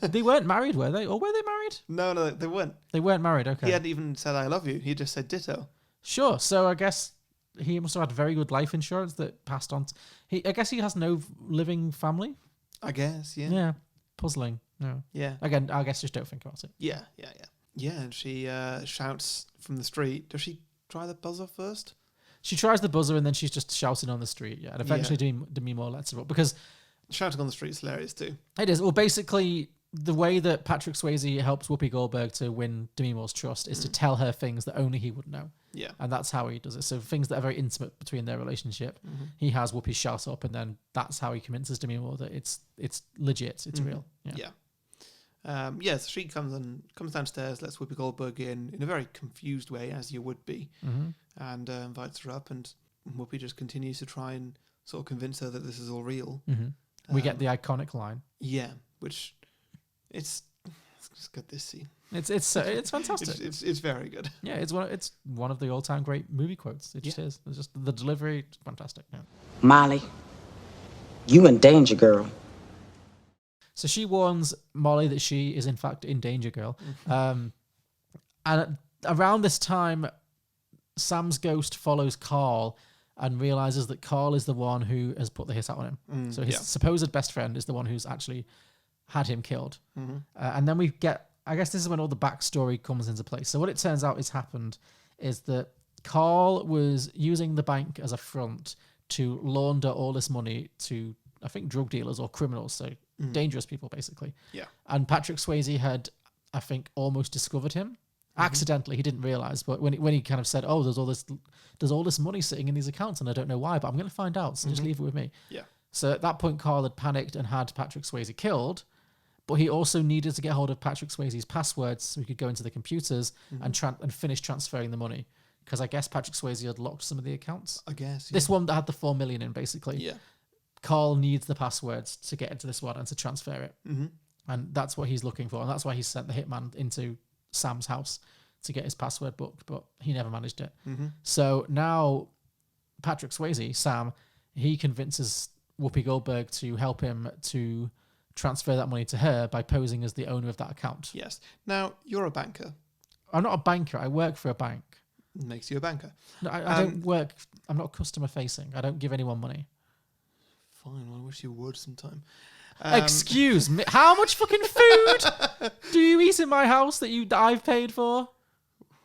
Speaker 2: they weren't married, were they? Or were they married?
Speaker 1: No, they weren't.
Speaker 2: They weren't married. Okay.
Speaker 1: He hadn't even said "I love you." He just said "ditto."
Speaker 2: Sure. So I guess he must have had very good life insurance that passed on. I guess he has no living family.
Speaker 1: I guess, yeah.
Speaker 2: Yeah. Puzzling. No.
Speaker 1: Yeah.
Speaker 2: Again, I guess just don't think about it.
Speaker 1: Yeah, and she shouts from the street. Does she try the buzzer first?
Speaker 2: She tries the buzzer and then she's just shouting on the street. Yeah. And eventually Demi Moore lets her up because
Speaker 1: Shouting on the street is hilarious too.
Speaker 2: it is. Well, basically, the way that Patrick Swayze helps Whoopi Goldberg to win Demi Moore's trust is to tell her things that only he would know.
Speaker 1: Yeah.
Speaker 2: And that's how he does it. So things that are very intimate between their relationship, he has Whoopi shout up, and then that's how he convinces Demi Moore that it's legit, it's real. Yeah.
Speaker 1: So she comes downstairs, lets Whoopi Goldberg in a very confused way, as you would be, and invites her up, and Whoopi just continues to try and sort of convince her that this is all real.
Speaker 2: We get the iconic line.
Speaker 1: Yeah, which it's got this scene.
Speaker 2: It's fantastic.
Speaker 1: It's very good.
Speaker 2: Yeah, it's one of the all time great movie quotes. It just is. It's just the delivery, fantastic. Yeah.
Speaker 5: Molly, you in danger, girl.
Speaker 2: So she warns Molly that she is in fact in danger, girl. And around this time, Sam's ghost follows Carl and realizes that Carl is the one who has put the hit out on him. So his supposed best friend is the one who's actually had him killed. And then we get, I guess this is when all the backstory comes into place. So what it turns out has happened is that Carl was using the bank as a front to launder all this money to, I think, drug dealers or criminals, so dangerous people, basically.
Speaker 1: Yeah.
Speaker 2: And Patrick Swayze had, I think, almost discovered him. Accidentally, he didn't realize, but when he kind of said, "Oh, there's all this money sitting in these accounts, and I don't know why, but I'm going to find out. So just leave it with me."
Speaker 1: Yeah.
Speaker 2: So at that point, Carl had panicked and had Patrick Swayze killed, but he also needed to get hold of Patrick Swayze's passwords so he could go into the computers and finish transferring the money. Because I guess Patrick Swayze had locked some of the accounts.
Speaker 1: I guess.
Speaker 2: This one that had the 4 million in, basically.
Speaker 1: Yeah.
Speaker 2: Carl needs the passwords to get into this one and to transfer it. Mm-hmm. And that's what he's looking for. And that's why he sent the hitman into Sam's house to get his password book, but he never managed it. Mm-hmm. So now Patrick Swayze, Sam, he convinces Whoopi Goldberg to help him to transfer that money to her by posing as the owner of that account.
Speaker 1: Yes. Now, you're a banker.
Speaker 2: I'm not a banker. I work for a bank.
Speaker 1: Makes you a banker.
Speaker 2: No, I don't work. I'm not customer facing. I don't give anyone money.
Speaker 1: Fine. Well, I wish you would sometime.
Speaker 2: Excuse me. How much fucking food do you eat in my house that I've paid for?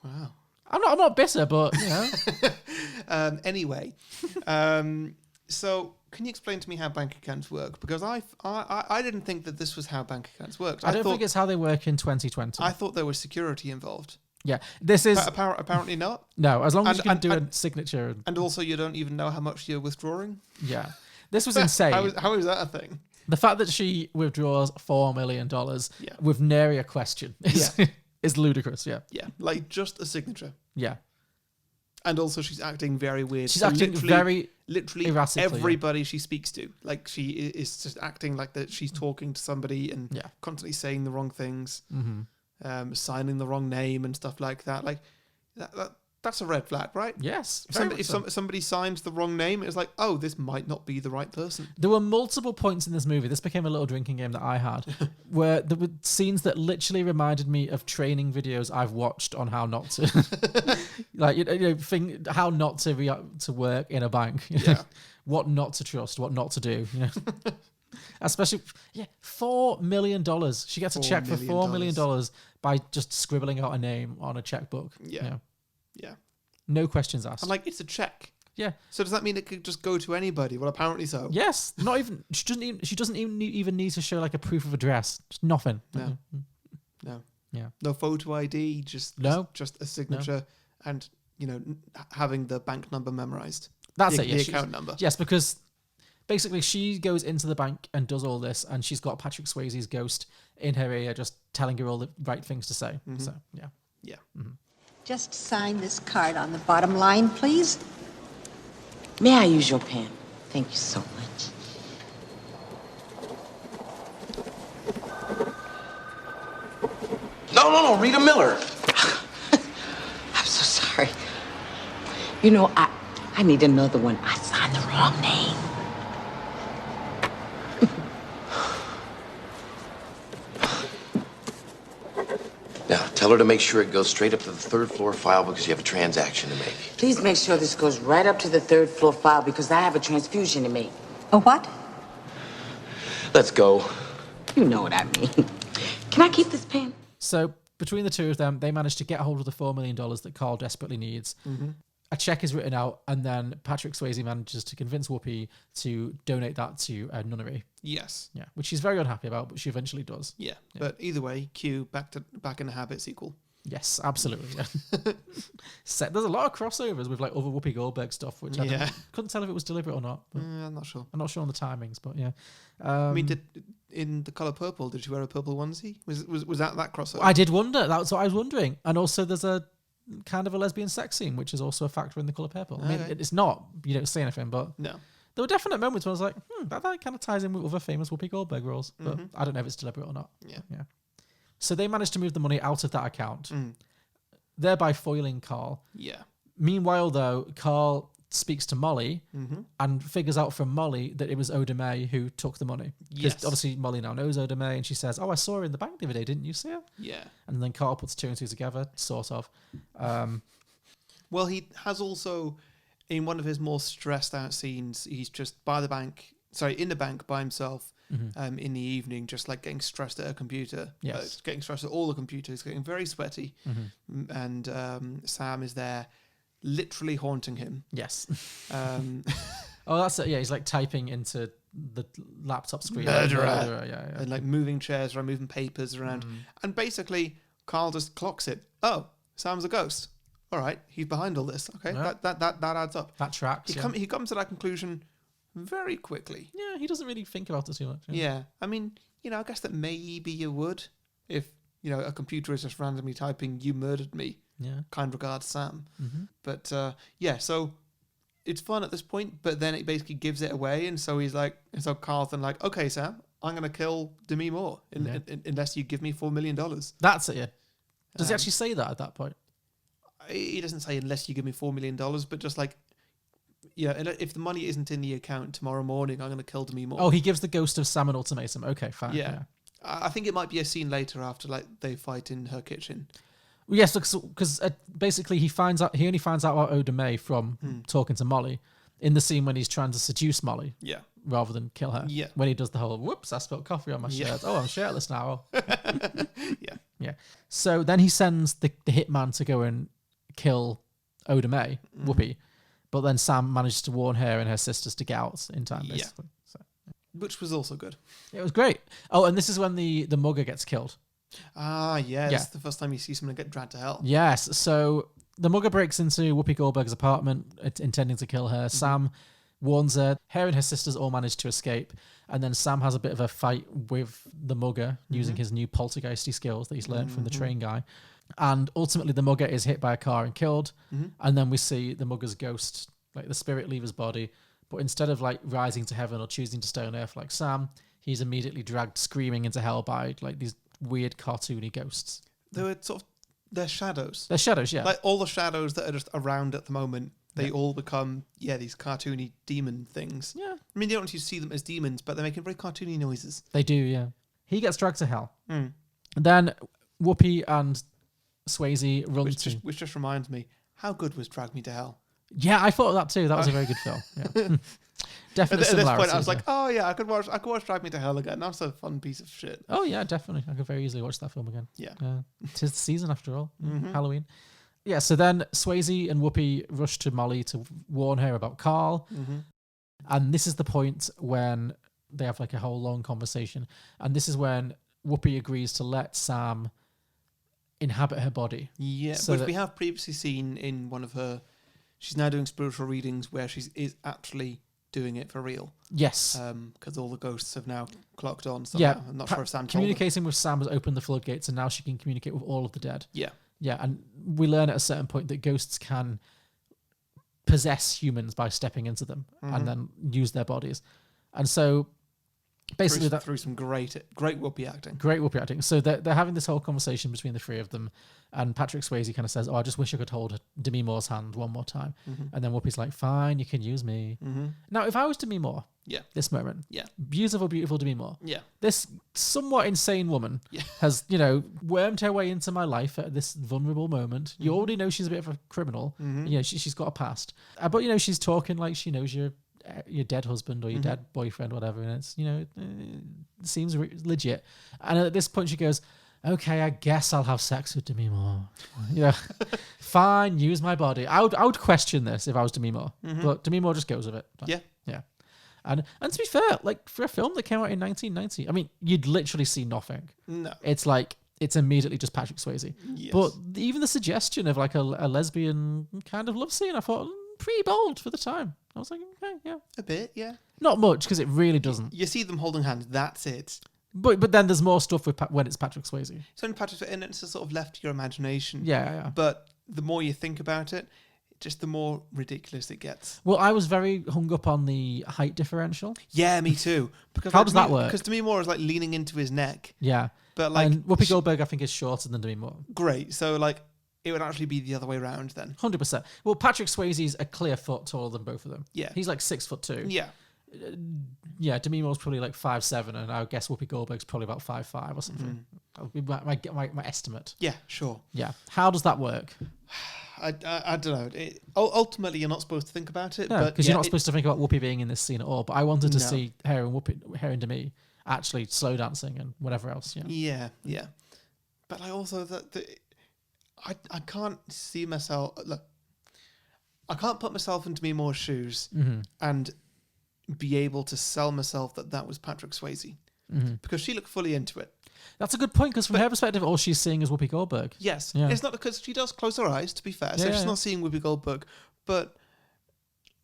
Speaker 1: Wow.
Speaker 2: I'm not bitter, but you know.
Speaker 1: Anyway, so can you explain to me how bank accounts work? Because I didn't think that this was how bank accounts worked.
Speaker 2: I don't think it's how they work in 2020.
Speaker 1: I thought there was security involved.
Speaker 2: Yeah, this is
Speaker 1: apparently not.
Speaker 2: No, as long as you can do a signature.
Speaker 1: And also, you don't even know how much you're withdrawing.
Speaker 2: Yeah, this was insane.
Speaker 1: How is that a thing?
Speaker 2: The fact that she withdraws $4 million with nary a question is ludicrous. Yeah,
Speaker 1: yeah, like just a signature.
Speaker 2: Yeah,
Speaker 1: and also she's acting very weird.
Speaker 2: She's acting literally erratically,
Speaker 1: everybody she speaks to, like she is just acting like that she's talking to somebody and constantly saying the wrong things. Mm-hmm. Signing the wrong name and stuff like that. Like that's a red flag, right?
Speaker 2: Yes.
Speaker 1: If somebody signs the wrong name, it's like, oh, this might not be the right person.
Speaker 2: There were multiple points in this movie. This became a little drinking game that I had, where there were scenes that literally reminded me of training videos I've watched on how not to, like how not to work in a bank. What not to trust, what not to do. You know. Especially, $4 million. She gets a check for $4 million by just scribbling out a name on a checkbook.
Speaker 1: Yeah.
Speaker 2: No questions asked.
Speaker 1: I'm like, it's a check.
Speaker 2: Yeah.
Speaker 1: So does that mean it could just go to anybody? Well, apparently so.
Speaker 2: Yes. Not even. She doesn't even need to show like a proof of address. Just nothing.
Speaker 1: No. No.
Speaker 2: Yeah.
Speaker 1: No photo ID. Just a signature, and having the bank number memorized.
Speaker 2: That's
Speaker 1: the
Speaker 2: it.
Speaker 1: account number.
Speaker 2: Yes, because basically she goes into the bank and does all this, and she's got Patrick Swayze's ghost in her ear, just telling her all the right things to say. Mm-hmm. So yeah.
Speaker 1: Mm-hmm.
Speaker 8: Just sign this card on the bottom line, please.
Speaker 5: May I use your pen? Thank you so much.
Speaker 4: No, Rita Miller.
Speaker 5: I'm so sorry. I need another one. I signed the wrong name.
Speaker 4: Now, tell her to make sure it goes straight up to the third floor file because you have a transaction to make.
Speaker 5: Please make sure this goes right up to the third floor file because I have a transfusion to make.
Speaker 8: A what?
Speaker 4: Let's go.
Speaker 5: You know what I mean. Can I keep this pen?
Speaker 2: So between the two of them, they managed to get hold of the $4 million that Carl desperately needs. Mm-hmm. A check is written out, and then Patrick Swayze manages to convince Whoopi to donate that to a nunnery.
Speaker 1: Yes.
Speaker 2: Yeah, which she's very unhappy about, but she eventually does.
Speaker 1: Yeah. But either way, cue Back in the Habit sequel.
Speaker 2: Yes, absolutely. Yeah. There's a lot of crossovers with like other Whoopi Goldberg stuff, which I couldn't tell if it was deliberate or not.
Speaker 1: I'm not sure.
Speaker 2: I'm not sure on the timings, but yeah.
Speaker 1: I mean, in The Colour Purple, did she wear a purple onesie? Was that crossover?
Speaker 2: I did wonder. That's what I was wondering. And also, there's a kind of a lesbian sex scene, which is also a factor in The Colour Purple. I mean, it's not. You don't see anything, but
Speaker 1: no.
Speaker 2: There were definite moments when I was like, that kind of ties in with other famous Whoopi Goldberg roles, but I don't know if it's deliberate or not.
Speaker 1: Yeah.
Speaker 2: So they managed to move the money out of that account, thereby foiling Carl.
Speaker 1: Yeah.
Speaker 2: Meanwhile, though, Carl speaks to Molly and figures out from Molly that it was Oda Mae who took the money. Because obviously Molly now knows Oda Mae, and she says, "Oh, I saw her in the bank the other day. Didn't you see her?"
Speaker 1: Yeah.
Speaker 2: And then Carl puts two and two together, sort of.
Speaker 1: Well, he has also, in one of his more stressed out scenes, he's just in the bank by himself, in the evening, just like getting stressed at her computer.
Speaker 2: Yes.
Speaker 1: Getting stressed at all the computers, getting very sweaty. And Sam is there literally haunting him.
Speaker 2: Yes.
Speaker 1: Um,
Speaker 2: Oh, that's it. Yeah, he's like typing into the laptop screen.
Speaker 1: Murderer.
Speaker 2: Yeah.
Speaker 1: and like moving chairs around, moving papers around. And basically, Carl just clocks it. Oh, Sam's a ghost. All right, he's behind all this. Okay,
Speaker 2: Yeah.
Speaker 1: that adds up.
Speaker 2: That tracks.
Speaker 1: He comes to that conclusion very quickly.
Speaker 2: Yeah, he doesn't really think about it too much.
Speaker 1: Yeah, I mean, I guess that maybe you would if a computer is just randomly typing "You murdered me."
Speaker 2: Yeah.
Speaker 1: Kind regards, Sam. But so it's fun at this point, but then it basically gives it away, and so so Carl's then like, okay, Sam, I'm gonna kill Demi Moore unless you give me $4 million.
Speaker 2: That's it. Yeah. Does he actually say that at that point?
Speaker 1: He doesn't say unless you give me $4 million, but just like, if the money isn't in the account tomorrow morning, I'm gonna kill Demi Moore.
Speaker 2: Oh, he gives the ghost of Sam an ultimatum. Okay, fine.
Speaker 1: Yeah. I think it might be a scene later after like they fight in her kitchen.
Speaker 2: Yes, because basically he only finds out about Oda Mae from talking to Molly in the scene when he's trying to seduce Molly.
Speaker 1: Yeah.
Speaker 2: Rather than kill her.
Speaker 1: Yeah.
Speaker 2: When he does the whole, whoops, I spilled coffee on my shirt. Oh, I'm shirtless now.
Speaker 1: Yeah.
Speaker 2: Yeah. So then he sends the hitman to go and kill Oda Mae, Whoopi. But then Sam manages to warn her and her sisters to get out in time, basically. So
Speaker 1: Which was also good.
Speaker 2: it was great. Oh, and this is when the mugger gets killed.
Speaker 1: Ah, yeah.
Speaker 2: Yeah.
Speaker 1: It's the first time you see someone get dragged to hell.
Speaker 2: Yes. So the mugger breaks into Whoopi Goldberg's apartment, intending to kill her. Sam warns her. Her and her sisters all manage to escape. And then Sam has a bit of a fight with the mugger using his new poltergeisty skills that he's learned from the train guy. And ultimately, the mugger is hit by a car and killed. And then we see the mugger's ghost, like the spirit, leave his body. But instead of like rising to heaven or choosing to stay on earth like Sam, he's immediately dragged screaming into hell by like these weird cartoony ghosts.
Speaker 1: They were they're shadows.
Speaker 2: They're shadows, yeah.
Speaker 1: Like all the shadows that are just around at the moment, they all become, these cartoony demon things.
Speaker 2: Yeah.
Speaker 1: I mean, you don't actually see them as demons, but they're making very cartoony noises.
Speaker 2: They do, yeah. He gets dragged to hell. And then Whoopi and Swayze run
Speaker 1: Which just reminds me, how good was Drag Me to Hell?
Speaker 2: Yeah, I thought of that too. That was a very good film. Yeah. Definitely
Speaker 1: At this point, I
Speaker 2: similarities,
Speaker 1: was like,
Speaker 2: yeah.
Speaker 1: oh yeah, I could watch Drag Me to Hell again. That's a fun piece of shit.
Speaker 2: Oh yeah, definitely. I could very easily watch that film again.
Speaker 1: Yeah.
Speaker 2: Tis the season after all. Halloween. Yeah, so then Swayze and Whoopi rush to Molly to warn her about Carl. And this is the point when they have like a whole long conversation. And this is when Whoopi agrees to let Sam inhabit her body.
Speaker 1: Yeah,
Speaker 2: So
Speaker 1: which
Speaker 2: that-
Speaker 1: we have previously seen in one of her. She's now doing spiritual readings where she is actually doing it for real.
Speaker 2: Yes.
Speaker 1: Because all the ghosts have now clocked on. So
Speaker 2: Yeah.
Speaker 1: I'm not sure if Sam told them.
Speaker 2: Communicating with Sam has opened the floodgates, and now she can communicate with all of the dead.
Speaker 1: Yeah.
Speaker 2: Yeah, and we learn at a certain point that ghosts can possess humans by stepping into them and then use their bodies. And so basically
Speaker 1: through some great Whoopi acting.
Speaker 2: Great Whoopi acting. So they're having this whole conversation between the three of them, and Patrick Swayze kind of says, "Oh, I just wish I could hold Demi Moore's hand one more time." And then Whoopi's like, "Fine, you can use me." Now, if I was Demi Moore,
Speaker 1: Yeah.
Speaker 2: this moment,
Speaker 1: Yeah.
Speaker 2: beautiful Demi Moore,
Speaker 1: Yeah.
Speaker 2: this somewhat insane woman has, wormed her way into my life at this vulnerable moment. You already know she's a bit of a criminal. She's got a past, but she's talking like she knows your dead husband or your dead boyfriend, whatever, and it's it seems legit. And at this point, she goes, "Okay, I guess I'll have sex with Demi Moore." Fine, use my body. I would question this if I was Demi Moore, but Demi Moore just goes with it.
Speaker 1: Yeah.
Speaker 2: Yeah. And to be fair, like for a film that came out in 1990, I mean, you'd literally see nothing.
Speaker 1: No.
Speaker 2: It's like it's immediately just Patrick Swayze.
Speaker 1: Yes.
Speaker 2: But even the suggestion of like a lesbian kind of love scene, I thought pretty bold for the time. I was like, okay, yeah,
Speaker 1: A bit, yeah.
Speaker 2: not much because it really doesn't.
Speaker 1: You see them holding hands. That's it.
Speaker 2: But then there's more stuff with when it's Patrick Swayze.
Speaker 1: It's only Patrick, and it's sort of left to your imagination.
Speaker 2: Yeah.
Speaker 1: But the more you think about it, just the more ridiculous it gets.
Speaker 2: Well, I was very hung up on the height differential.
Speaker 1: Yeah, me too. Because
Speaker 2: How does that work?
Speaker 1: Because Demi Moore is like leaning into his neck.
Speaker 2: Yeah.
Speaker 1: But like,
Speaker 2: and Whoopi Goldberg, I think, is shorter than Demi Moore.
Speaker 1: Great. So like, it would actually be the other way around then.
Speaker 2: 100%. Well, Patrick Swayze's a clear foot taller than both of them.
Speaker 1: Yeah.
Speaker 2: He's like 6'2".
Speaker 1: Yeah.
Speaker 2: Yeah, Demi Moore's probably like 5'7", and I guess Whoopi Goldberg's probably about 5'5" or something. That would be my estimate.
Speaker 1: Yeah, sure.
Speaker 2: Yeah. How does that work?
Speaker 1: I don't know. Ultimately, you're not supposed to think about it.
Speaker 2: No,
Speaker 1: but
Speaker 2: because you're not supposed to think about Whoopi being in this scene at all. But I wanted to
Speaker 1: No.
Speaker 2: see her and Demi actually slow dancing and whatever else.
Speaker 1: Yeah. But I also I can't see myself. Look, I can't put myself into Demi Moore's shoes and be able to sell myself that was Patrick Swayze because she looked fully into it.
Speaker 2: That's a good point, because from her perspective, all she's seeing is Whoopi Goldberg.
Speaker 1: Yes,
Speaker 2: Yeah.
Speaker 1: it's not because she does close her eyes. To be fair, so she's not seeing Whoopi Goldberg, but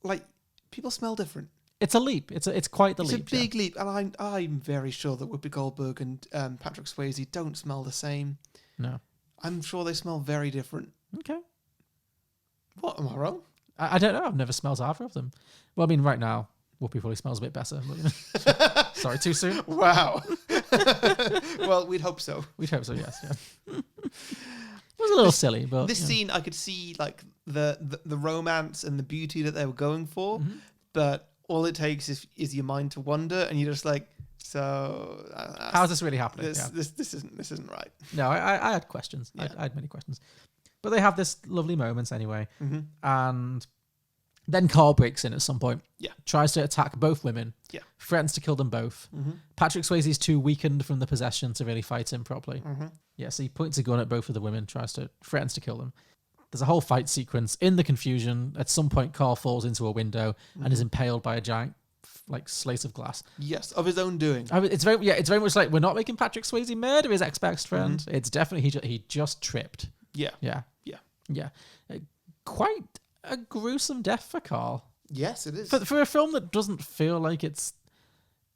Speaker 1: like people smell different.
Speaker 2: It's a leap. It's quite the leap.
Speaker 1: It's a big leap, and I'm very sure that Whoopi Goldberg and Patrick Swayze don't smell the same.
Speaker 2: No,
Speaker 1: I'm sure they smell very different.
Speaker 2: Okay.
Speaker 1: What, am I wrong?
Speaker 2: I don't know. I've never smelled either of them. Well, I mean, right now, Whoopi probably smells a bit better. But, sorry, too soon?
Speaker 1: Wow. Well, we'd hope so.
Speaker 2: We'd hope so, yes. Yeah. It was a little silly, but...
Speaker 1: This scene, I could see like the romance and the beauty that they were going for, but all it takes is your mind to wander, and you're just like, so...
Speaker 2: how's this really happening?
Speaker 1: This isn't right.
Speaker 2: No, I had questions.
Speaker 1: Yeah.
Speaker 2: I had many questions. But they have this lovely moments anyway. And then Carl breaks in at some point.
Speaker 1: Yeah.
Speaker 2: Tries to attack both women.
Speaker 1: Yeah.
Speaker 2: Threatens to kill them both. Patrick Swayze's too weakened from the possession to really fight him properly. Yeah, so he points a gun at both of the women, threatens to kill them. There's a whole fight sequence. In the confusion, at some point, Carl falls into a window and is impaled by a giant slate of glass.
Speaker 1: Yes, of his own doing.
Speaker 2: It's very much like, we're not making Patrick Swayze murder his ex-best friend. It's definitely he just tripped.
Speaker 1: Yeah.
Speaker 2: Yeah.
Speaker 1: Yeah.
Speaker 2: Yeah. Quite a gruesome death for Carl.
Speaker 1: Yes, it is.
Speaker 2: For a film that doesn't feel like it's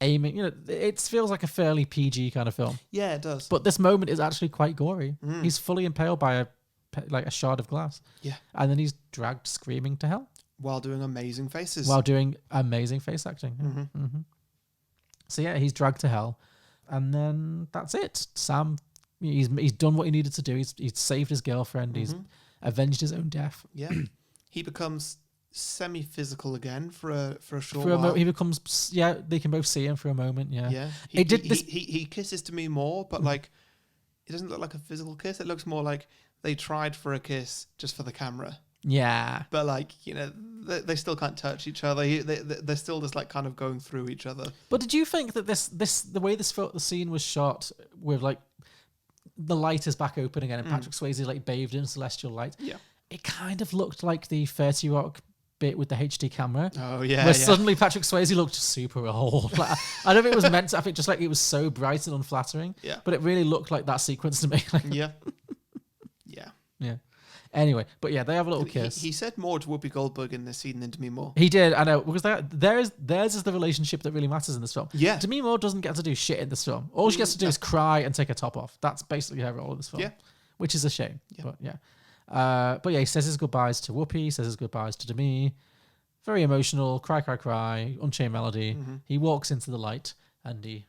Speaker 2: aiming, it feels like a fairly PG kind of film.
Speaker 1: Yeah, it does.
Speaker 2: But this moment is actually quite gory. He's fully impaled by a shard of glass.
Speaker 1: Yeah.
Speaker 2: And then he's dragged screaming to hell.
Speaker 1: While doing amazing faces.
Speaker 2: While doing amazing face acting. So yeah, he's dragged to hell. And then that's it. Sam, he's done what he needed to do. He's saved his girlfriend. He's avenged his own death.
Speaker 1: Yeah. He becomes semi-physical again for a short while.
Speaker 2: He becomes, they can both see him for a moment. Yeah.
Speaker 1: Yeah. He kisses Demi Moore, but like, it doesn't look like a physical kiss. It looks more like they tried for a kiss just for the camera.
Speaker 2: Yeah.
Speaker 1: But like, they still can't touch each other. They're still just like kind of going through each other.
Speaker 2: But did you think that the way the scene was shot with like the light is back open again and Patrick Swayze like bathed in celestial light?
Speaker 1: Yeah.
Speaker 2: It kind of looked like the 30 Rock bit with the HD camera.
Speaker 1: Oh yeah.
Speaker 2: Where suddenly Patrick Swayze looked super old. Like, I don't think it was meant to. I think just like it was so bright and unflattering.
Speaker 1: Yeah.
Speaker 2: But it really looked like that sequence to me.
Speaker 1: Yeah. Yeah.
Speaker 2: Yeah. Anyway, but yeah, they have a little kiss.
Speaker 1: He said more to Whoopi Goldberg in this scene than Demi Moore.
Speaker 2: He did, I know, because theirs is the relationship that really matters in this film.
Speaker 1: Yeah.
Speaker 2: Demi Moore doesn't get to do shit in this film. All she gets to do is cry and take her top off. That's basically her role in this film.
Speaker 1: Yeah.
Speaker 2: Which is a shame. Yeah. But yeah, he says his goodbyes to Whoopi, says his goodbyes to Demi. Very emotional, cry, Unchained Melody. He walks into the light and he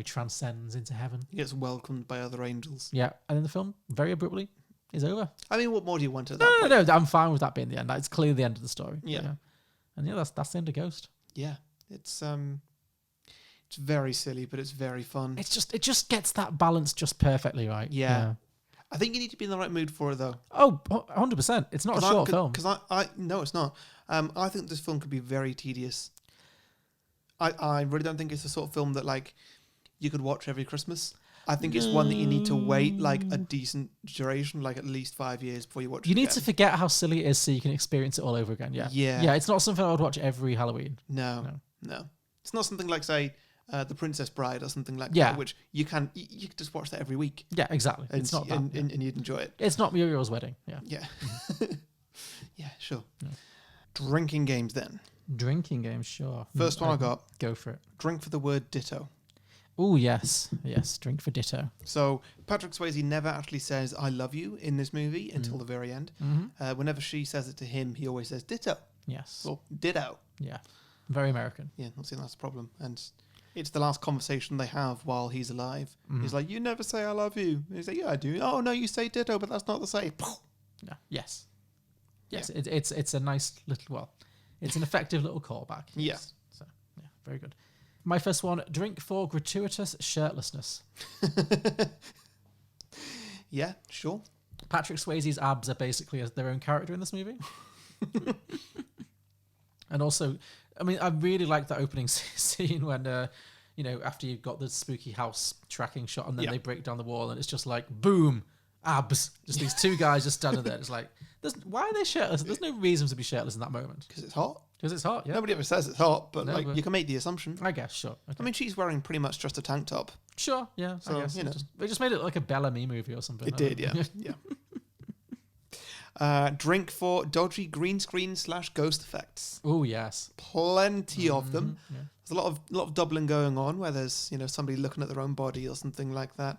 Speaker 2: transcends into heaven.
Speaker 1: He gets welcomed by other angels.
Speaker 2: Yeah, and then the film, very abruptly, is over.
Speaker 1: I mean, what more do you want at that point?
Speaker 2: No, I'm fine with that being the end. It's clearly the end of the story.
Speaker 1: Yeah.
Speaker 2: And yeah, that's the end of Ghost.
Speaker 1: Yeah. It's very silly, but it's very fun.
Speaker 2: It just gets that balance just perfectly right.
Speaker 1: Yeah. I think you need to be in the right mood for it, though.
Speaker 2: Oh, 100%. It's not a short film.
Speaker 1: Because no, it's not. I think this film could be very tedious. I really don't think it's the sort of film that like you could watch every Christmas. I think it's one that you need to wait like a decent duration, like at least 5 years before you watch it.
Speaker 2: You need to forget how silly it is so you can experience it all over again. Yeah.
Speaker 1: Yeah.
Speaker 2: It's not something I would watch every Halloween.
Speaker 1: No. It's not something like, say, The Princess Bride or something like
Speaker 2: Yeah.
Speaker 1: that, which you can just watch that every week.
Speaker 2: Yeah, exactly.
Speaker 1: And,
Speaker 2: It's not that.
Speaker 1: and you'd enjoy it.
Speaker 2: It's not Muriel's Wedding. Yeah.
Speaker 1: Yeah. Yeah, sure. Drinking games then.
Speaker 2: Drinking games, sure.
Speaker 1: First one I got.
Speaker 2: Go for it.
Speaker 1: Drink for the word ditto.
Speaker 2: Oh, yes. Yes, drink for ditto.
Speaker 1: So Patrick Swayze never actually says "I love you" in this movie until the very end. Whenever she says it to him, he always says "ditto."
Speaker 2: Yes.
Speaker 1: Or "ditto."
Speaker 2: Yeah. Very American.
Speaker 1: Yeah, not saying that's a problem. And it's the last conversation they have while he's alive. He's like, "You never say I love you." And he's like, "Yeah, I do." "Oh no, you say ditto, but that's not the same."
Speaker 2: Yeah. Yes. Yes. Yeah. It's a nice little. It's an effective little callback.
Speaker 1: Yes.
Speaker 2: So yeah, very good. My first one: drink for gratuitous shirtlessness.
Speaker 1: Yeah, sure.
Speaker 2: Patrick Swayze's abs are basically their own character in this movie. And also, I mean, I really like that opening scene when you know, after you've got the spooky house tracking shot and then
Speaker 1: Yeah.
Speaker 2: they break down the wall and it's just like, boom, abs. Just these two guys just standing there. It's like, why are they shirtless? There's no reason to be shirtless in that moment.
Speaker 1: Because it's hot.
Speaker 2: Because it's hot, yeah.
Speaker 1: Nobody ever says it's hot, but
Speaker 2: No,
Speaker 1: like
Speaker 2: but-
Speaker 1: you can make the assumption.
Speaker 2: I guess, sure. Okay.
Speaker 1: I mean, she's wearing pretty much just a tank top.
Speaker 2: Sure, yeah.
Speaker 1: So,
Speaker 2: I guess.
Speaker 1: you know.
Speaker 2: They just made it like a Bellamy movie or something.
Speaker 1: It
Speaker 2: I
Speaker 1: did,
Speaker 2: don't know.
Speaker 1: yeah. Yeah. Drink for dodgy green screen / ghost effects.
Speaker 2: Oh, yes.
Speaker 1: Plenty of them.
Speaker 2: Yeah.
Speaker 1: There's a lot of doubling going on where there's, you know, somebody looking at their own body or something like that.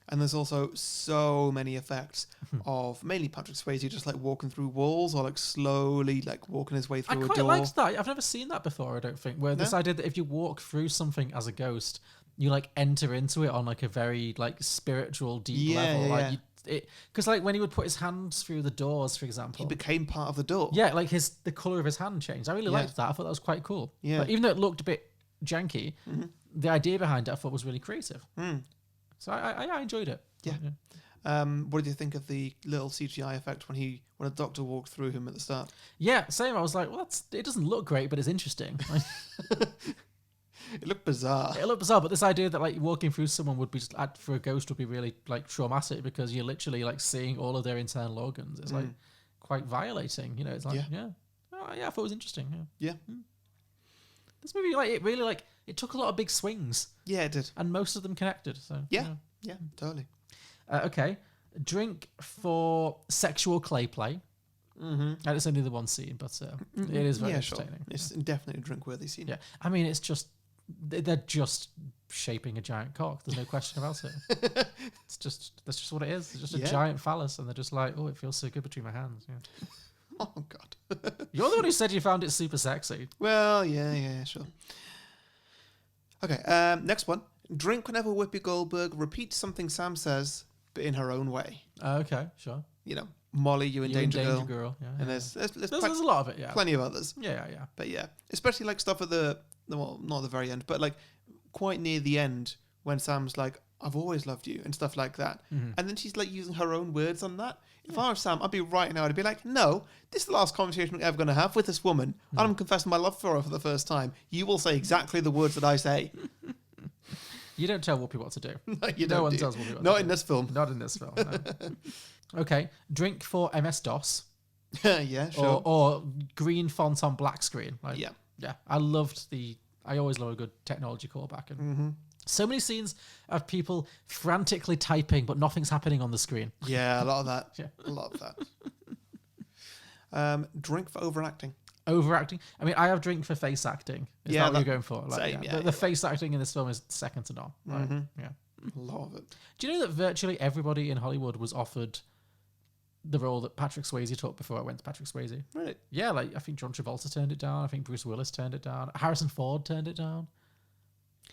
Speaker 1: And there's also so many effects of mainly Patrick Swayze just like walking through walls or like slowly like walking his way
Speaker 2: I
Speaker 1: through a
Speaker 2: quite
Speaker 1: door.
Speaker 2: liked that. I've never seen that before, I don't think. Where this idea that if you walk through something as a ghost, you like enter into it on like a very like spiritual deep level.
Speaker 1: Yeah,
Speaker 2: Like because like when he would put his hands through the doors, for example,
Speaker 1: He became part of the door.
Speaker 2: yeah, like the color of his hand changed. I really
Speaker 1: Yeah.
Speaker 2: liked that. I thought that was quite cool.
Speaker 1: Yeah.
Speaker 2: Like, even though it looked a bit janky, the idea behind it I thought was really creative. So I enjoyed it.
Speaker 1: Yeah. What did you think of the little CGI effect when a doctor walked through him at the start?
Speaker 2: Yeah, same. I was like, well, it doesn't look great, but it's interesting. Like,
Speaker 1: It looked bizarre.
Speaker 2: it looked bizarre, but this idea that like walking through someone would be for a ghost would be really like traumatic because you're literally like seeing all of their internal organs. It's like quite violating. You know, it's like
Speaker 1: Yeah.
Speaker 2: Oh, yeah, I thought it was interesting. Yeah.
Speaker 1: Yeah.
Speaker 2: This movie, like, it really like it took a lot of big swings,
Speaker 1: Yeah, it did.
Speaker 2: and most of them connected. So
Speaker 1: Yeah. Yeah, totally.
Speaker 2: Okay. Drink for sexual clay play. And it's only the one scene, but it is very
Speaker 1: Yeah, sure.
Speaker 2: entertaining.
Speaker 1: It's definitely a drink-worthy scene.
Speaker 2: Yeah, I mean, it's just they're just shaping a giant cock. There's no question about it. That's just what it is. It's just a
Speaker 1: Yeah.
Speaker 2: giant phallus, and they're just like, oh, it feels so good between my hands. Yeah.
Speaker 1: Oh, God.
Speaker 2: You're the one who said you found it super sexy.
Speaker 1: Well, yeah, sure. Okay, next one. Drink whenever Whoopi Goldberg repeats something Sam says, but in her own way.
Speaker 2: Okay, sure.
Speaker 1: You know, Molly, you in
Speaker 2: You in
Speaker 1: Danger
Speaker 2: Danger
Speaker 1: Girl.
Speaker 2: Girl, yeah,
Speaker 1: And
Speaker 2: yeah.
Speaker 1: there's
Speaker 2: There's a lot of it, yeah.
Speaker 1: plenty of others.
Speaker 2: Yeah.
Speaker 1: But yeah, especially like stuff at well, not at the very end, but like quite near the end when Sam's like, I've always loved you and stuff like that.
Speaker 2: Mm-hmm.
Speaker 1: And then she's like using her own words on that. If I was Sam, I'd be right now, I'd be like, no, this is the last conversation we're ever going to have with this woman.
Speaker 2: Mm.
Speaker 1: I'm confessing my love for her for the first time. You will say exactly the words that I say.
Speaker 2: You don't tell Whoopi what to do.
Speaker 1: No, you
Speaker 2: no
Speaker 1: don't
Speaker 2: one
Speaker 1: do.
Speaker 2: tells Whoopi what
Speaker 1: Not
Speaker 2: to
Speaker 1: in
Speaker 2: do.
Speaker 1: this film.
Speaker 2: Not in this film. No. Okay. Drink for MS-DOS.
Speaker 1: Yeah, sure.
Speaker 2: Or green font on black screen. Like,
Speaker 1: Yeah.
Speaker 2: Yeah. I always love a good technology callback. And so many scenes of people frantically typing, but nothing's happening on the screen.
Speaker 1: Yeah, a lot of that.
Speaker 2: Yeah.
Speaker 1: A lot of that. Drink for overacting.
Speaker 2: Overacting. I mean, I have drink for face acting. Is
Speaker 1: Yeah,
Speaker 2: that what
Speaker 1: that-
Speaker 2: you're going for? Like,
Speaker 1: same, yeah,
Speaker 2: the
Speaker 1: yeah.
Speaker 2: face acting in this film is second to none. Right? Yeah.
Speaker 1: A lot of it.
Speaker 2: Do you know that virtually everybody in Hollywood was offered the role that Patrick Swayze took before I went to Patrick Swayze?
Speaker 1: Really?
Speaker 2: Yeah, like I think John Travolta turned it down. I think Bruce Willis turned it down. Harrison Ford turned it down.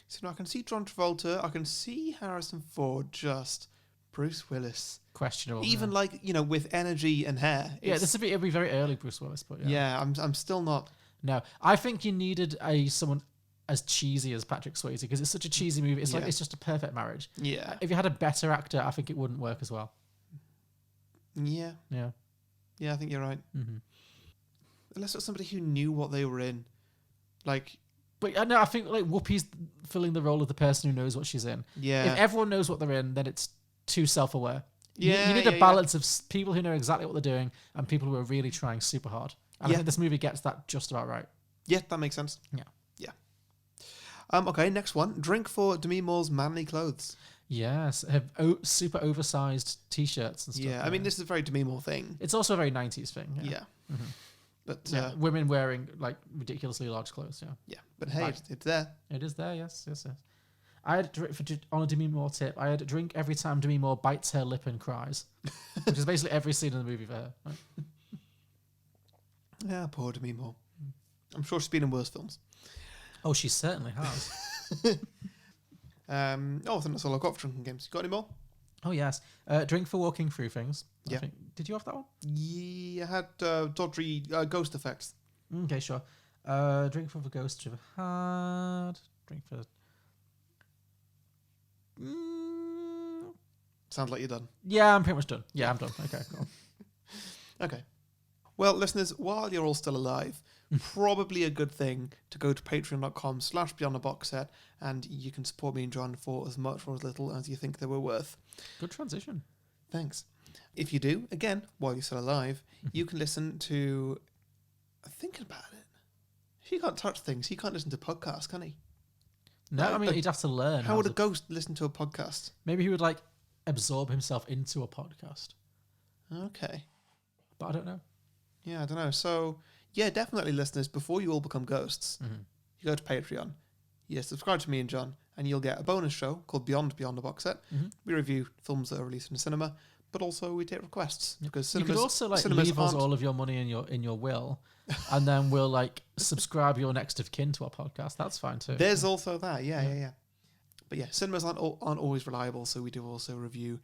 Speaker 1: So now I can see John Travolta. I can see Harrison Ford. Just Bruce Willis.
Speaker 2: Questionable.
Speaker 1: Even
Speaker 2: yeah.
Speaker 1: like, you know, with energy and hair.
Speaker 2: Yeah,
Speaker 1: It's-
Speaker 2: it'd be very early Bruce Willis, but yeah.
Speaker 1: Yeah, I'm still not.
Speaker 2: No, I think you needed someone as cheesy as Patrick Swayze because it's such a cheesy movie. It's like
Speaker 1: Yeah.
Speaker 2: it's just a perfect marriage.
Speaker 1: Yeah.
Speaker 2: If you had a better actor, I think it wouldn't work as well.
Speaker 1: Yeah.
Speaker 2: Yeah.
Speaker 1: Yeah, I think you're right.
Speaker 2: Mm-hmm.
Speaker 1: Unless it's somebody who knew what they were in. Like,
Speaker 2: But no, I think like Whoopi's filling the role of the person who knows what she's in.
Speaker 1: yeah.
Speaker 2: If everyone knows what they're in, then it's too self-aware.
Speaker 1: Yeah,
Speaker 2: you need
Speaker 1: yeah,
Speaker 2: a balance of people who know exactly what they're doing and people who are really trying super hard. And I
Speaker 1: Yeah.
Speaker 2: think this movie gets that just about right.
Speaker 1: Yeah, that makes sense.
Speaker 2: Yeah.
Speaker 1: Yeah. Okay, next one. Drink for Demi Moore's manly clothes.
Speaker 2: Yes, have super oversized t-shirts and stuff.
Speaker 1: Yeah, I mean, this is a very Demi Moore thing.
Speaker 2: It's also a very 90s thing. Yeah.
Speaker 1: Yeah. But,
Speaker 2: Yeah, women wearing like ridiculously large clothes. Yeah.
Speaker 1: yeah. But hey,
Speaker 2: Right.
Speaker 1: it's there.
Speaker 2: It is there, yes. I had on a Demi Moore tip. I had a drink every time Demi Moore bites her lip and cries, which is basically every scene in the movie for her. Right?
Speaker 1: Yeah, poor Demi Moore. I'm sure she's been in worse films.
Speaker 2: Oh, she certainly has.
Speaker 1: I think that's all I've got for drinking games. You got any more?
Speaker 2: Oh yes, drink for walking through things.
Speaker 1: Yeah.
Speaker 2: Did you have that one?
Speaker 1: Yeah, I had dodgy ghost effects.
Speaker 2: Okay, sure. Drink for the ghost you've had. Drink for.
Speaker 1: Sounds like you're done.
Speaker 2: Yeah, I'm pretty much done. Yeah, I'm done. Okay, cool.
Speaker 1: Okay. Well, listeners, while you're all still alive, probably a good thing to go to patreon.com/beyondtheboxset, and you can support me and John for as much or as little as you think they were worth.
Speaker 2: Good transition.
Speaker 1: Thanks. If you do, again, while you're still alive, you can listen to... Thinking about it. He can't touch things. He can't listen to podcasts, can he?
Speaker 2: No, I mean, he'd have to learn.
Speaker 1: How would a ghost listen to a podcast?
Speaker 2: Maybe he would, like, absorb himself into a podcast.
Speaker 1: Okay.
Speaker 2: But I don't know.
Speaker 1: Yeah, I don't know. So, yeah, definitely, listeners, before you all become ghosts, you go to Patreon, you subscribe to me and John, and you'll get a bonus show called Beyond the Box Set. We review films that are released in the cinema, but also we take requests because cinemas,
Speaker 2: you could also like leave us all of your money in your will, and then we'll like subscribe your next of kin to our podcast. That's fine too.
Speaker 1: There's also that, yeah. But yeah, cinemas aren't always reliable, so we do also review,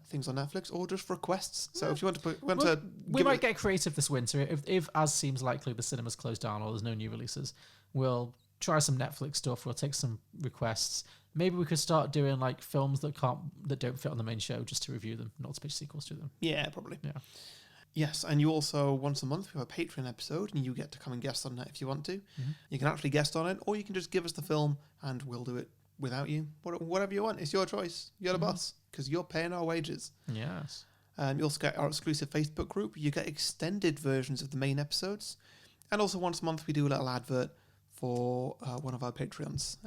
Speaker 1: things on Netflix or just requests. So if you want to,
Speaker 2: we might get creative this winter if as seems likely the cinemas closed down or there's no new releases. We'll try some Netflix stuff. We'll take some requests. Maybe we could start doing like films that don't fit on the main show just to review them, not to pitch sequels to them.
Speaker 1: Yeah, probably.
Speaker 2: Yeah.
Speaker 1: Yes, and you also, once a month, we have a Patreon episode, and you get to come and guest on that if you want to. You can actually guest on it, or you can just give us the film, and we'll do it without you. Whatever you want. It's your choice. You're the boss, because you're paying our wages.
Speaker 2: Yes.
Speaker 1: You also get our exclusive Facebook group. You get extended versions of the main episodes. And also once a month, we do a little advert for one of our Patreons.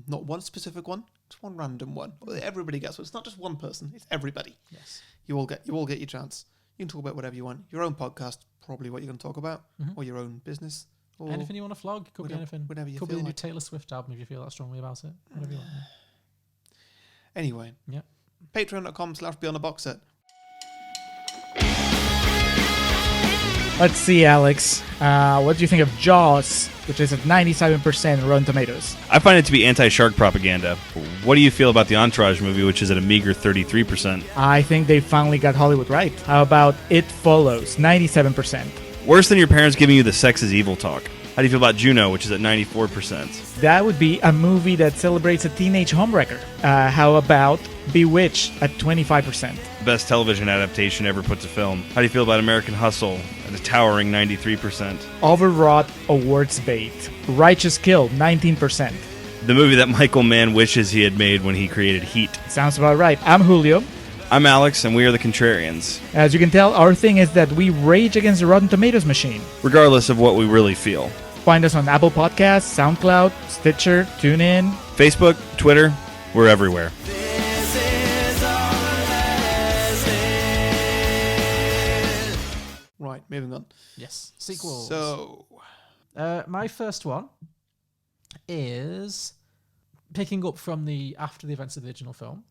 Speaker 1: Not one specific one, just one random one. Everybody gets one. It's not just one person, it's everybody.
Speaker 2: Yes.
Speaker 1: You all get your chance. You can talk about whatever you want. Your own podcast, probably what you're going to talk about, or your own business. Or
Speaker 2: anything you want to flog, could be anything.
Speaker 1: Whatever you
Speaker 2: could
Speaker 1: feel
Speaker 2: be the new
Speaker 1: like.
Speaker 2: Taylor Swift album if you feel that strongly about it. Whatever you want.
Speaker 1: Anyway.
Speaker 2: Yeah.
Speaker 1: Patreon.com/beyondtheboxset.
Speaker 9: Let's see, Alex. What do you think of Jaws, which is at 97% Rotten Tomatoes?
Speaker 10: I find it to be anti-shark propaganda. What do you feel about the Entourage movie, which is at a meager 33%?
Speaker 9: I think they finally got Hollywood right. How about It Follows, 97%?
Speaker 10: Worse than your parents giving you the sex is evil talk. How do you feel about Juno, which is at 94%?
Speaker 9: That would be a movie that celebrates a teenage homewrecker. How about Bewitched at 25%?
Speaker 10: Best television adaptation ever put to film. How do you feel about American Hustle at a towering 93%?
Speaker 9: Overwrought awards bait. Righteous Kill, 19%.
Speaker 10: The movie that Michael Mann wishes he had made when he created Heat.
Speaker 9: Sounds about right. I'm Julio.
Speaker 10: I'm Alex, and we are the Contrarians.
Speaker 9: As you can tell, our thing is that we rage against the Rotten Tomatoes machine.
Speaker 10: Regardless of what we really feel.
Speaker 9: Find us on Apple Podcasts, SoundCloud, Stitcher, TuneIn,
Speaker 10: Facebook, Twitter, we're everywhere.
Speaker 1: Right, moving on.
Speaker 2: Yes. Sequels.
Speaker 1: So,
Speaker 2: my first one is picking up from after the events of the original film,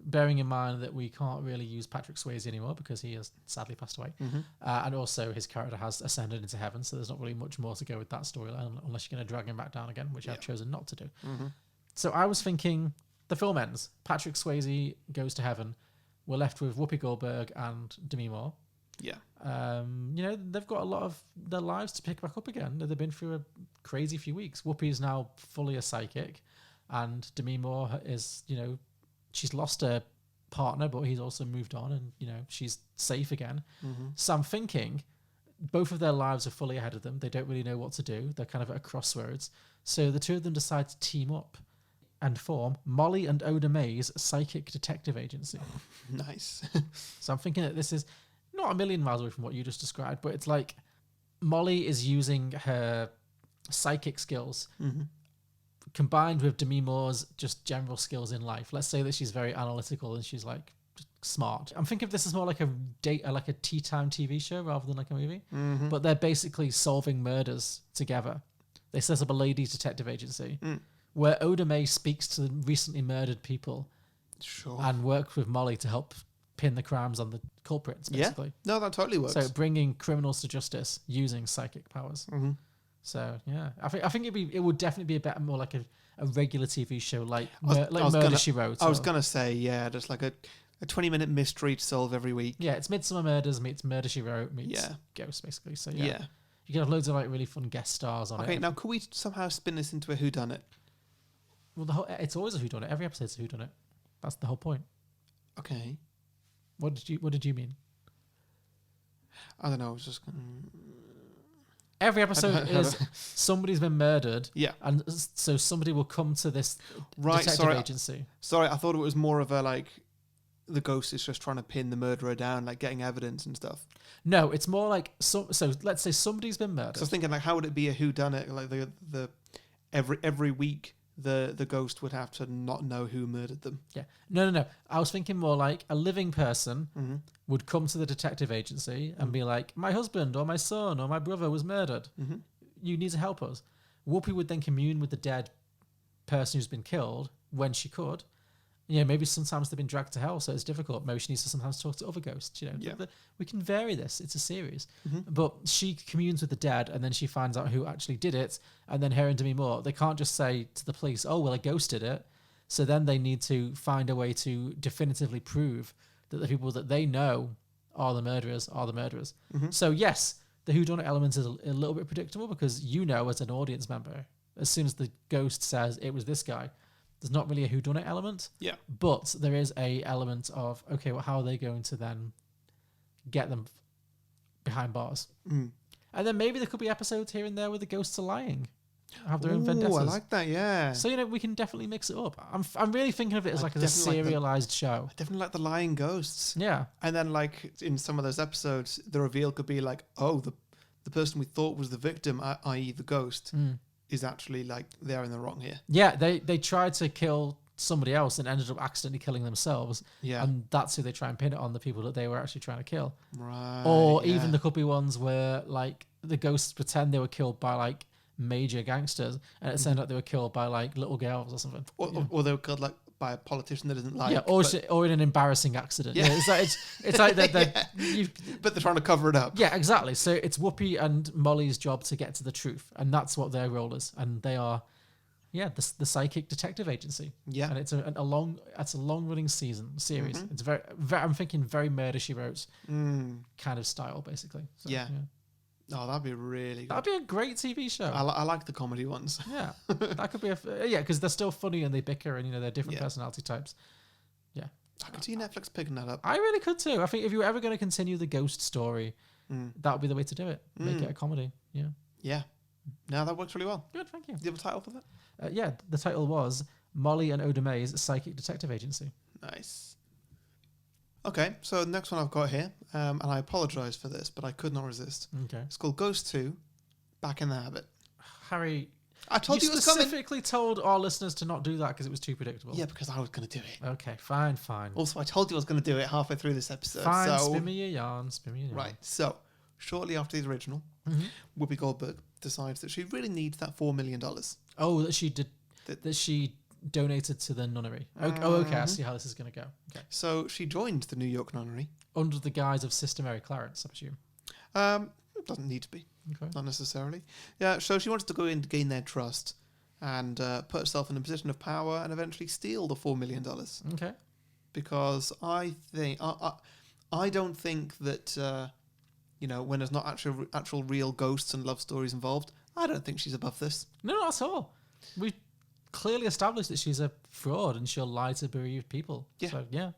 Speaker 2: bearing in mind that we can't really use Patrick Swayze anymore because he has sadly passed away, and also his character has ascended into heaven, so there's not really much more to go with that storyline unless you're going to drag him back down again, which I've chosen not to do. So I was thinking, the film ends, Patrick Swayze goes to heaven, we're left with Whoopi Goldberg and Demi Moore.
Speaker 1: Yeah.
Speaker 2: They've got a lot of their lives to pick back up again. They've been through a crazy few weeks. Whoopi is now fully a psychic, and Demi Moore is, she's lost her partner, but he's also moved on, and she's safe again. So I'm thinking both of their lives are fully ahead of them. They don't really know what to do. They're kind of at a crossroads. So the two of them decide to team up and form Molly and Oda Mae's psychic detective agency.
Speaker 1: Nice.
Speaker 2: So I'm thinking that this is not a million miles away from what you just described, but it's like Molly is using her psychic skills combined with Demi Moore's just general skills in life. Let's say that she's very analytical and she's like smart. I'm thinking of this as more like a tea time TV show rather than like a movie. But they're basically solving murders together. They set up a ladies detective agency where Oda Mae speaks to the recently murdered people and works with Molly to help pin the crimes on the culprits, basically.
Speaker 1: Yeah, no, that totally works.
Speaker 2: So bringing criminals to justice using psychic powers. So yeah, I think it would definitely be more like a regular TV show, like Murder, She Wrote.
Speaker 1: I was gonna say, yeah, just like a 20-minute mystery to solve every week.
Speaker 2: Yeah, it's Midsummer Murders meets Murder, She Wrote meets Ghosts, basically. So yeah, you can have loads of like really fun guest stars on it.
Speaker 1: Okay, now could we somehow spin this into a whodunit?
Speaker 2: Well, it's always a whodunit. Every episode's a whodunit. That's the whole point.
Speaker 1: Okay.
Speaker 2: What did you mean?
Speaker 1: I don't know. I was just
Speaker 2: Every episode is somebody's been murdered.
Speaker 1: Yeah.
Speaker 2: And so somebody will come to this detective agency.
Speaker 1: Sorry, I thought it was more of a like the ghost is just trying to pin the murderer down, like getting evidence and stuff.
Speaker 2: No, it's more like so let's say somebody's been murdered.
Speaker 1: So I was thinking like how would it be a whodunit? Like the every week the ghost would have to not know who murdered them.
Speaker 2: Yeah. No. I was thinking more like a living person would come to the detective agency and be like, my husband or my son or my brother was murdered. You need to help us. Whoopi would then commune with the dead person who's been killed when she could. Yeah, maybe sometimes they've been dragged to hell, so it's difficult. Maybe she needs to sometimes talk to other ghosts. We can vary this. It's a series. But she communes with the dead, and then she finds out who actually did it, and then her and Demi Moore, they can't just say to the police, oh, well, a ghost did it. So then they need to find a way to definitively prove that the people that they know are the murderers are the murderers. So yes, the whodunit element is a little bit predictable because you know as an audience member, as soon as the ghost says it was this guy, there's not really a whodunit element.
Speaker 1: Yeah.
Speaker 2: But there is a element of, okay, well, how are they going to then get them behind bars? And then maybe there could be episodes here and there where the ghosts are lying. Have their own vendettas.
Speaker 1: I like that, yeah.
Speaker 2: So, we can definitely mix it up. I'm really thinking of it as a serialized show.
Speaker 1: I definitely like the lying ghosts.
Speaker 2: Yeah.
Speaker 1: And then like in some of those episodes, the reveal could be like, oh, the person we thought was the victim, i.e. the ghost, is actually like they're in the wrong here.
Speaker 2: Yeah, they tried to kill somebody else and ended up accidentally killing themselves.
Speaker 1: Yeah.
Speaker 2: And that's who they try and pin it on, the people that they were actually trying to kill.
Speaker 1: Right.
Speaker 2: Or even there could be ones where like the ghosts pretend they were killed by like major gangsters and it turned out they were killed by like little girls or something.
Speaker 1: Or they were killed like by a politician that doesn't like.
Speaker 2: Yeah, or in an embarrassing accident. Yeah, it's like that.
Speaker 1: But they're trying to cover it up.
Speaker 2: Yeah, exactly. So it's Whoopi and Molly's job to get to the truth, and that's what their role is. And they are, the psychic detective agency. Yeah, and it's a long running series. It's very, I'm thinking very Murder She Wrote kind of style, basically. So, yeah.
Speaker 1: Oh, that'd be really good.
Speaker 2: That'd be a great TV show.
Speaker 1: I like the comedy ones.
Speaker 2: Yeah, that could be because they're still funny and they bicker and they're different personality types. Yeah,
Speaker 1: I could see Netflix picking that up.
Speaker 2: I really could too. I think if you were ever going to continue the ghost story, that would be the way to do it. Make it a comedy. Yeah.
Speaker 1: Yeah. No, that works really well.
Speaker 2: Good, thank you.
Speaker 1: Do you have a title for that?
Speaker 2: Yeah, the title was Molly and Oda Mae's Psychic Detective Agency.
Speaker 1: Nice. Okay, so the next one I've got here, and I apologise for this, but I could not resist.
Speaker 2: Okay.
Speaker 1: It's called Ghost 2, Back in the Habit.
Speaker 2: Harry,
Speaker 1: I told you it was coming.
Speaker 2: You specifically told our listeners to not do that because it was too predictable.
Speaker 1: Yeah, because I was going to do it.
Speaker 2: Okay, fine.
Speaker 1: Also, I told you I was going to do it halfway through this episode.
Speaker 2: Fine, spin me your yarn.
Speaker 1: Right, so shortly after the original, Whoopi Goldberg decides that she really needs that $4 million.
Speaker 2: Oh, that she did. That she donated to the nunnery. Okay, I see how this is going to go. Okay.
Speaker 1: So she joined the New York nunnery.
Speaker 2: Under the guise of Sister Mary Clarence, I presume.
Speaker 1: It doesn't need to be.
Speaker 2: Okay.
Speaker 1: Not necessarily. Yeah, so she wanted to go in to gain their trust and put herself in a position of power and eventually steal the $4 million.
Speaker 2: Okay.
Speaker 1: Because I think... I don't think that, when there's not actual real ghosts and love stories involved, I don't think she's above this.
Speaker 2: No, not at all. We clearly established that she's a fraud and she'll lie to bereaved people.
Speaker 1: Yeah.
Speaker 2: So, yeah.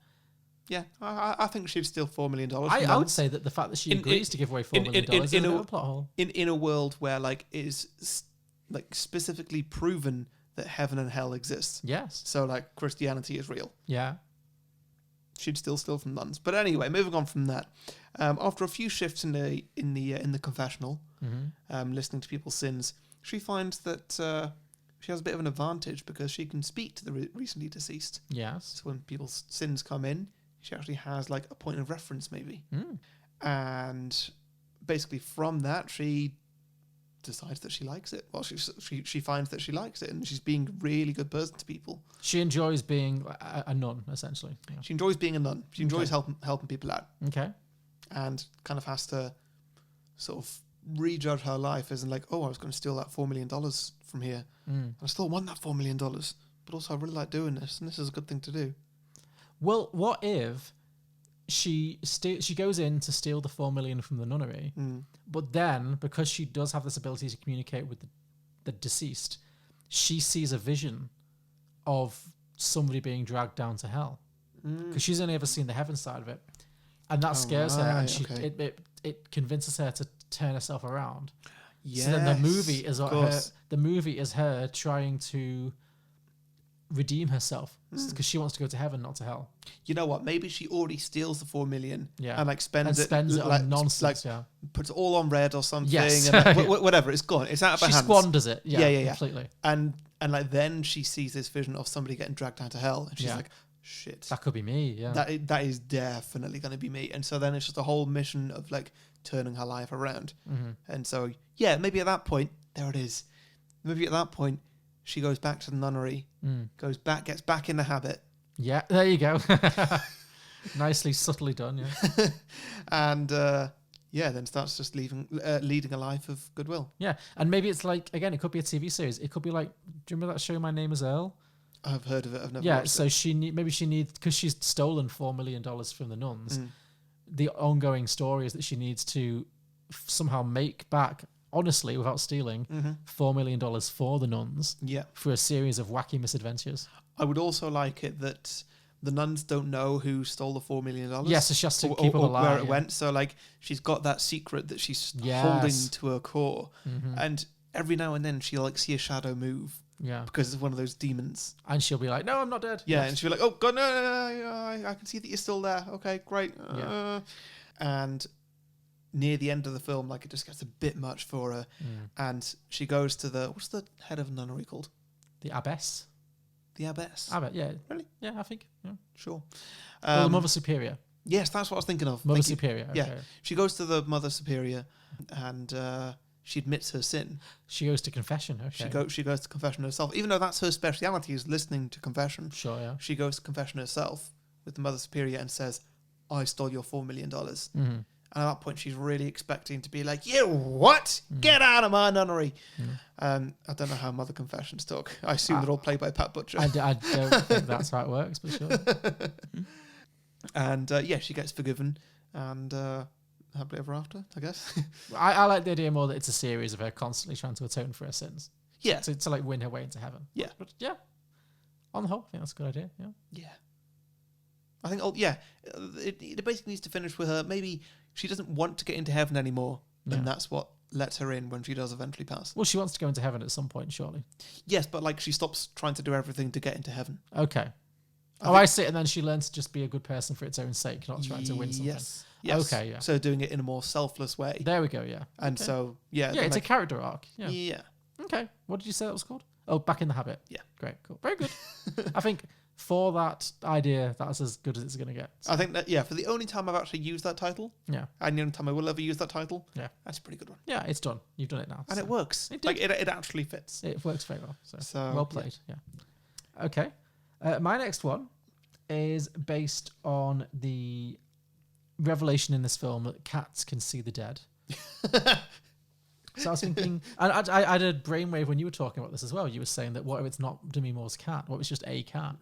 Speaker 1: Yeah, I think she'd steal $4 million.
Speaker 2: I would say that the fact that she agrees to give away $4 million is a bit of a plot hole.
Speaker 1: In a world where it is specifically proven that heaven and hell exist.
Speaker 2: Yes.
Speaker 1: So Christianity is real.
Speaker 2: Yeah.
Speaker 1: She'd still steal from nuns. But anyway, moving on from that. After a few shifts in the confessional, listening to people's sins, she finds that she has a bit of an advantage because she can speak to the recently deceased.
Speaker 2: Yes.
Speaker 1: So when people's sins come in, she actually has a point of reference maybe. And basically from that, she decides that she likes it. Well, she finds that she likes it and she's being a really good person to people.
Speaker 2: She enjoys being a nun, essentially. Yeah.
Speaker 1: She enjoys being a nun. She enjoys helping people out.
Speaker 2: Okay.
Speaker 1: And kind of has to sort of rejudge her life as in I was going to steal that $4 million from here. I still want that $4 million, but also I really like doing this, and this is a good thing to do.
Speaker 2: Well, what if she goes in to steal the $4 million from the nunnery, but then because she does have this ability to communicate with the deceased, she sees a vision of somebody being dragged down to hell because she's only ever seen the heaven side of it, and that scares her, and it convinces her to turn herself around. So then the movie
Speaker 1: Yes,
Speaker 2: is
Speaker 1: of
Speaker 2: her,
Speaker 1: course.
Speaker 2: the movie is her trying to redeem herself because she wants to go to heaven, not to hell.
Speaker 1: You know what? Maybe she already steals the 4 million
Speaker 2: Yeah.
Speaker 1: and like spends
Speaker 2: And
Speaker 1: it,
Speaker 2: spends it on
Speaker 1: like,
Speaker 2: nonsense,
Speaker 1: like
Speaker 2: yeah.
Speaker 1: puts it all on red or something.
Speaker 2: Yes.
Speaker 1: And like,
Speaker 2: Yeah.
Speaker 1: whatever. It's gone. It's out of her
Speaker 2: She
Speaker 1: hands.
Speaker 2: squanders it. Yeah,
Speaker 1: yeah.
Speaker 2: completely.
Speaker 1: And like then she sees this vision of somebody getting dragged down to hell, and she's
Speaker 2: Yeah.
Speaker 1: like, "Shit,
Speaker 2: That could be me. Yeah.
Speaker 1: that is definitely going to be me." And so then it's just a whole mission of like turning her life around.
Speaker 2: Mm-hmm.
Speaker 1: And so yeah, maybe at that point, there it is. Maybe at that point, she goes back to the nunnery, gets back in the habit,
Speaker 2: Yeah, there you go. Nicely, subtly done. Yeah.
Speaker 1: and then starts just leading a life of goodwill.
Speaker 2: Yeah, and maybe it's like, again, it could be a TV series. It could be like, do you remember that show, My Name Is Earl?
Speaker 1: I've heard of it. I've never
Speaker 2: Yeah,
Speaker 1: watched
Speaker 2: so
Speaker 1: it.
Speaker 2: maybe she needs, because she's stolen $4 million from the nuns. The ongoing story is that she needs to somehow make back, honestly, without stealing, $4 million for the nuns.
Speaker 1: Yeah.
Speaker 2: For a series of wacky misadventures.
Speaker 1: I would also like it that the nuns don't know who stole the $4 million.
Speaker 2: Yeah, so she has to keep up a
Speaker 1: or
Speaker 2: lie,
Speaker 1: where it
Speaker 2: yeah.
Speaker 1: went. So like she's got that secret that she's
Speaker 2: Yes.
Speaker 1: holding to her core, and every now and then she'll like see a shadow move.
Speaker 2: Yeah.
Speaker 1: Because it's one of those demons.
Speaker 2: And she'll be like, no, I'm not dead.
Speaker 1: Yeah, and she'll be like, oh god, no, I can see that you're still there. Okay, great.
Speaker 2: Yeah.
Speaker 1: And near the end of the film, like it just gets a bit much for her, and she goes to what's the head of a nunnery called?
Speaker 2: The abbess.
Speaker 1: The abbess.
Speaker 2: Yeah.
Speaker 1: Really?
Speaker 2: Yeah, I think. Yeah.
Speaker 1: Sure.
Speaker 2: Or the Mother Superior.
Speaker 1: Yes, that's what I was thinking of.
Speaker 2: Mother
Speaker 1: Thank you.
Speaker 2: Superior.
Speaker 1: Yeah,
Speaker 2: Okay.
Speaker 1: she goes to the Mother Superior, and she admits her sin.
Speaker 2: She goes to confession. Okay.
Speaker 1: She goes to confession herself, even though that's her speciality is listening to confession.
Speaker 2: Sure, yeah.
Speaker 1: She goes to confession herself with the Mother Superior and says, "I stole your $4 million." And at that point, she's really expecting to be like, "You what? Get out of my nunnery!" I don't know how Mother Confessions talk. I assume they're all played by Pat Butcher.
Speaker 2: I don't think that's how it works, but sure.
Speaker 1: And she gets forgiven, and happily ever after, I guess.
Speaker 2: I like the idea more that it's a series of her constantly trying to atone for her sins.
Speaker 1: Yeah.
Speaker 2: To like win her way into heaven.
Speaker 1: Yeah.
Speaker 2: But yeah. On the whole, I think that's a good idea. Yeah.
Speaker 1: Yeah. I think, it basically needs to finish with her. Maybe she doesn't want to get into heaven anymore, and that's what lets her in when she does eventually pass.
Speaker 2: Well, she wants to go into heaven at some point, surely.
Speaker 1: Yes, but like she stops trying to do everything to get into heaven.
Speaker 2: Okay. I see. And then she learns to just be a good person for its own sake, not trying to win something.
Speaker 1: Yes.
Speaker 2: Okay, yeah.
Speaker 1: So doing it in a more selfless way.
Speaker 2: There we go, yeah.
Speaker 1: And so,
Speaker 2: Yeah, it's a character arc. Yeah.
Speaker 1: Yeah.
Speaker 2: Okay. What did you say that was called? Oh, Back in the Habit.
Speaker 1: Yeah.
Speaker 2: Great, cool. Very good. I think for that idea, that's as good as it's going to get. So.
Speaker 1: I think that, for the only time I've actually used that title, and the only time I will ever use that title, that's a pretty good one.
Speaker 2: Yeah, it's done. You've done it now.
Speaker 1: And it works.
Speaker 2: It did.
Speaker 1: Like, it actually fits.
Speaker 2: It works very well. So
Speaker 1: So,
Speaker 2: well played. Yeah. Okay. My next one is based on the revelation in this film that cats can see the dead. So I was thinking, and I had a brainwave when you were talking about this as well. You were saying that what if it's not Demi Moore's cat? What if it's just a cat?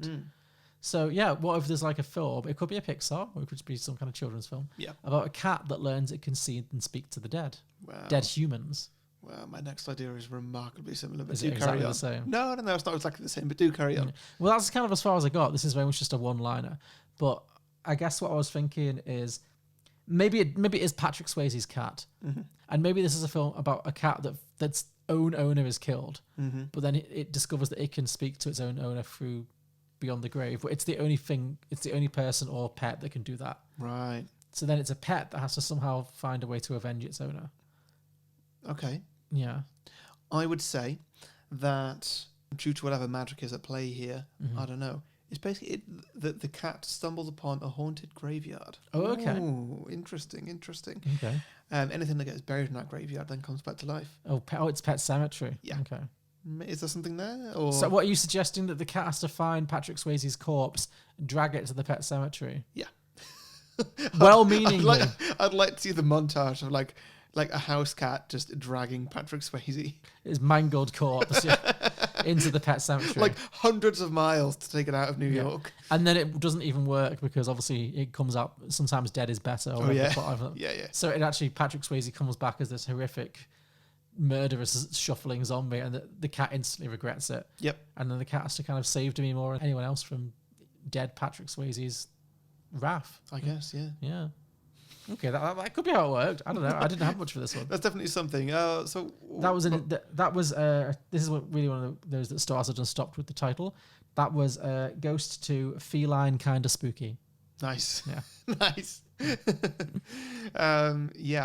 Speaker 2: So yeah, what if there's like a film? It could be a Pixar, or it could be some kind of children's film about a cat that learns it can see and speak to the dead, dead humans.
Speaker 1: Well, my next idea is remarkably similar, but
Speaker 2: Is
Speaker 1: do
Speaker 2: it
Speaker 1: carry
Speaker 2: exactly
Speaker 1: on.
Speaker 2: the same?
Speaker 1: No, it's not exactly the same, but do carry on.
Speaker 2: Well, that's kind of as far as I got. This is very much just a one-liner, but I guess what I was thinking is maybe it is Patrick Swayze's cat, and maybe this is a film about a cat that's own owner is killed, but then it discovers that it can speak to its own owner through beyond the grave. But it's the only person or pet that can do that.
Speaker 1: Right.
Speaker 2: So then it's a pet that has to somehow find a way to avenge its owner.
Speaker 1: Okay.
Speaker 2: Yeah.
Speaker 1: I would say that due to whatever magic is at play here, I don't know. It's basically the cat stumbles upon a haunted graveyard.
Speaker 2: Oh, okay.
Speaker 1: Ooh, interesting.
Speaker 2: Okay.
Speaker 1: Anything that gets buried in that graveyard then comes back to life.
Speaker 2: Oh, it's Pet Cemetery.
Speaker 1: Yeah.
Speaker 2: Okay.
Speaker 1: Is there something there? Or
Speaker 2: So what are you suggesting, that the cat has to find Patrick Swayze's corpse, drag it to the Pet Cemetery?
Speaker 1: Yeah.
Speaker 2: Well-meaningly.
Speaker 1: I'd like to see the montage of like a house cat just dragging Patrick Swayze.
Speaker 2: His mangled corpse into the Pet Cemetery.
Speaker 1: Like hundreds of miles to take it out of New York.
Speaker 2: And then it doesn't even work because obviously it comes out, sometimes dead is better. Or whatever the plot of it.
Speaker 1: Yeah.
Speaker 2: So it actually, Patrick Swayze comes back as this horrific, murderous, shuffling zombie, and the cat instantly regrets it.
Speaker 1: Yep.
Speaker 2: And then the cat has to kind of save Demi Moore and anyone else from dead Patrick Swayze's wrath.
Speaker 1: I guess, yeah.
Speaker 2: Yeah. Okay, that could be how it worked. I don't know. I didn't have much for this one.
Speaker 1: That's definitely something. So
Speaker 2: That was this is what really one of those that started and stopped with the title. That was Ghost 2 Feline Kinda Spooky.
Speaker 1: Nice.
Speaker 2: Yeah.
Speaker 1: Nice. Yeah,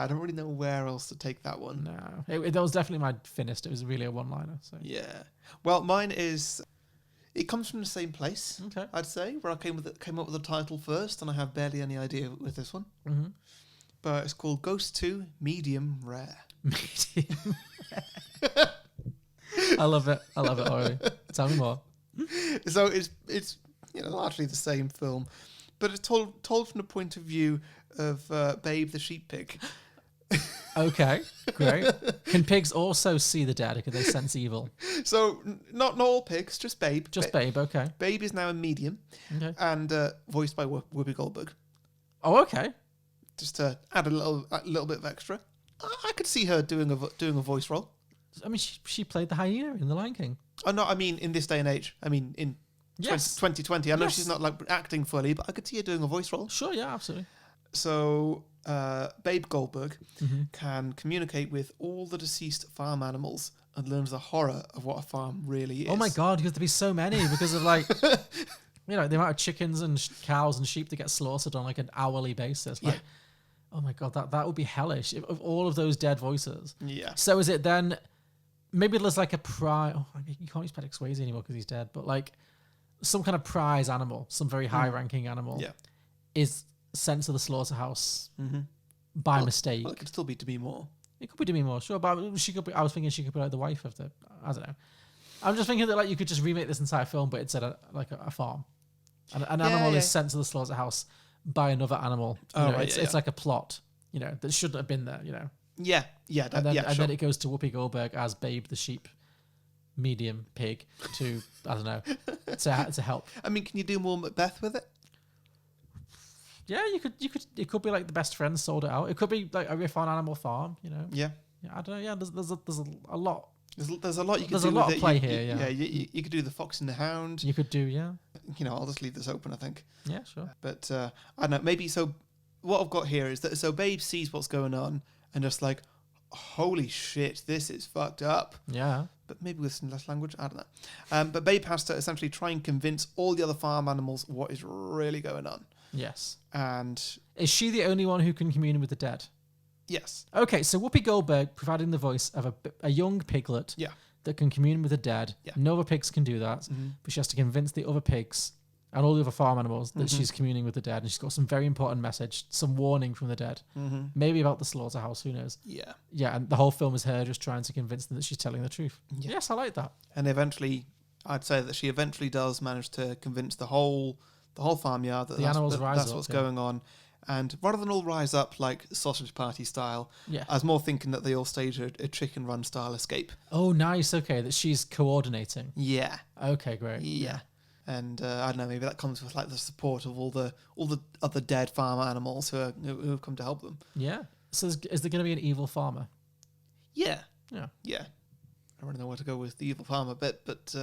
Speaker 1: I don't really know where else to take that one.
Speaker 2: No. That was definitely my thinnest. It was really a one-liner. So.
Speaker 1: Yeah. Well, mine is... It comes from the same place,
Speaker 2: Okay.
Speaker 1: I'd say, where I came up with the title first, and I have barely any idea with this one.
Speaker 2: Mm-hmm.
Speaker 1: But it's called Ghost 2 Medium Rare.
Speaker 2: Medium. I love it. Ori. Tell me more.
Speaker 1: So it's largely the same film, but it's told from the point of view of Babe the sheep pig.
Speaker 2: Okay, great. Can pigs also see the dead? Can they sense evil?
Speaker 1: So not all pigs, just Babe.
Speaker 2: Just Babe, okay.
Speaker 1: Babe is now a medium,
Speaker 2: Okay.
Speaker 1: and voiced by Whoopi Goldberg.
Speaker 2: Oh, okay.
Speaker 1: Just to add a little bit of extra. I could see her doing a voice role.
Speaker 2: I mean, she played the hyena in The Lion King.
Speaker 1: Oh no, I mean in this day and age. I mean in
Speaker 2: Yes.
Speaker 1: 2020. I know
Speaker 2: Yes.
Speaker 1: she's not like acting fully, but I could see her doing a voice role.
Speaker 2: Sure, yeah, absolutely.
Speaker 1: So Babe Goldberg can communicate with all the deceased farm animals and learns the horror of what a farm really is.
Speaker 2: Oh my god, because there'd be so many because of like, the amount of chickens and cows and sheep that get slaughtered on like an hourly basis. Like, oh my god, that would be hellish of all of those dead voices.
Speaker 1: Yeah.
Speaker 2: So is it then? Maybe there's like a prize. Oh, I mean, you can't use Patrick Swayze anymore because he's dead. But like some kind of prize animal, some very high-ranking animal, is sent to the slaughterhouse by mistake.
Speaker 1: Well, it could still be Demi Moore.
Speaker 2: It could be Demi Moore, sure. But she could be. I was thinking she could be like the wife of the. I don't know. I'm just thinking that like you could just remake this entire film, but it's at a farm. An animal is sent to the slaughterhouse by another animal. It's like a plot, that shouldn't have been there.
Speaker 1: Yeah,
Speaker 2: And then it goes to Whoopi Goldberg as Babe the sheep, medium pig to I don't know to help.
Speaker 1: I mean, can you do more Macbeth with it?
Speaker 2: Yeah, you could. It could be like the best friends sold it out. It could be like a riff on Animal Farm.
Speaker 1: Yeah.
Speaker 2: I don't know. Yeah, there's a lot.
Speaker 1: There's a lot you could do.
Speaker 2: There's a lot
Speaker 1: with
Speaker 2: of
Speaker 1: it.
Speaker 2: play here.
Speaker 1: You could do the Fox and the Hound.
Speaker 2: You could do
Speaker 1: I'll just leave this open. I think.
Speaker 2: Yeah, sure.
Speaker 1: But I don't know. Maybe so. What I've got here is that Babe sees what's going on and just like, holy shit, this is fucked up.
Speaker 2: Yeah.
Speaker 1: But maybe with some less language, I don't know. But Babe has to essentially try and convince all the other farm animals what is really going on.
Speaker 2: Yes.
Speaker 1: And
Speaker 2: is she the only one who can commune with the dead?
Speaker 1: Yes.
Speaker 2: Okay, so Whoopi Goldberg providing the voice of a young piglet that can commune with the dead.
Speaker 1: Yeah.
Speaker 2: No other pigs can do that, but she has to convince the other pigs and all the other farm animals that she's communing with the dead, and she's got some very important message, some warning from the dead, maybe about the slaughterhouse, who knows?
Speaker 1: Yeah.
Speaker 2: Yeah, and the whole film is her just trying to convince them that she's telling the truth.
Speaker 1: Yeah.
Speaker 2: Yes, I like that.
Speaker 1: And eventually, I'd say that she eventually does manage to convince the whole farmyard that
Speaker 2: The animals rise
Speaker 1: that's
Speaker 2: up,
Speaker 1: what's
Speaker 2: yeah.
Speaker 1: going on. And rather than all rise up like sausage party style,
Speaker 2: Yeah.
Speaker 1: I was more thinking that they all stage a chicken run style escape.
Speaker 2: Oh, nice. Okay, that she's coordinating.
Speaker 1: Yeah.
Speaker 2: Okay, great.
Speaker 1: Yeah. And I don't know, maybe that comes with like the support of all the other dead farm animals who have come to help them.
Speaker 2: Yeah. So is there going to be an evil farmer?
Speaker 1: Yeah.
Speaker 2: Yeah.
Speaker 1: Yeah. I don't really know where to go with the evil farmer bit, but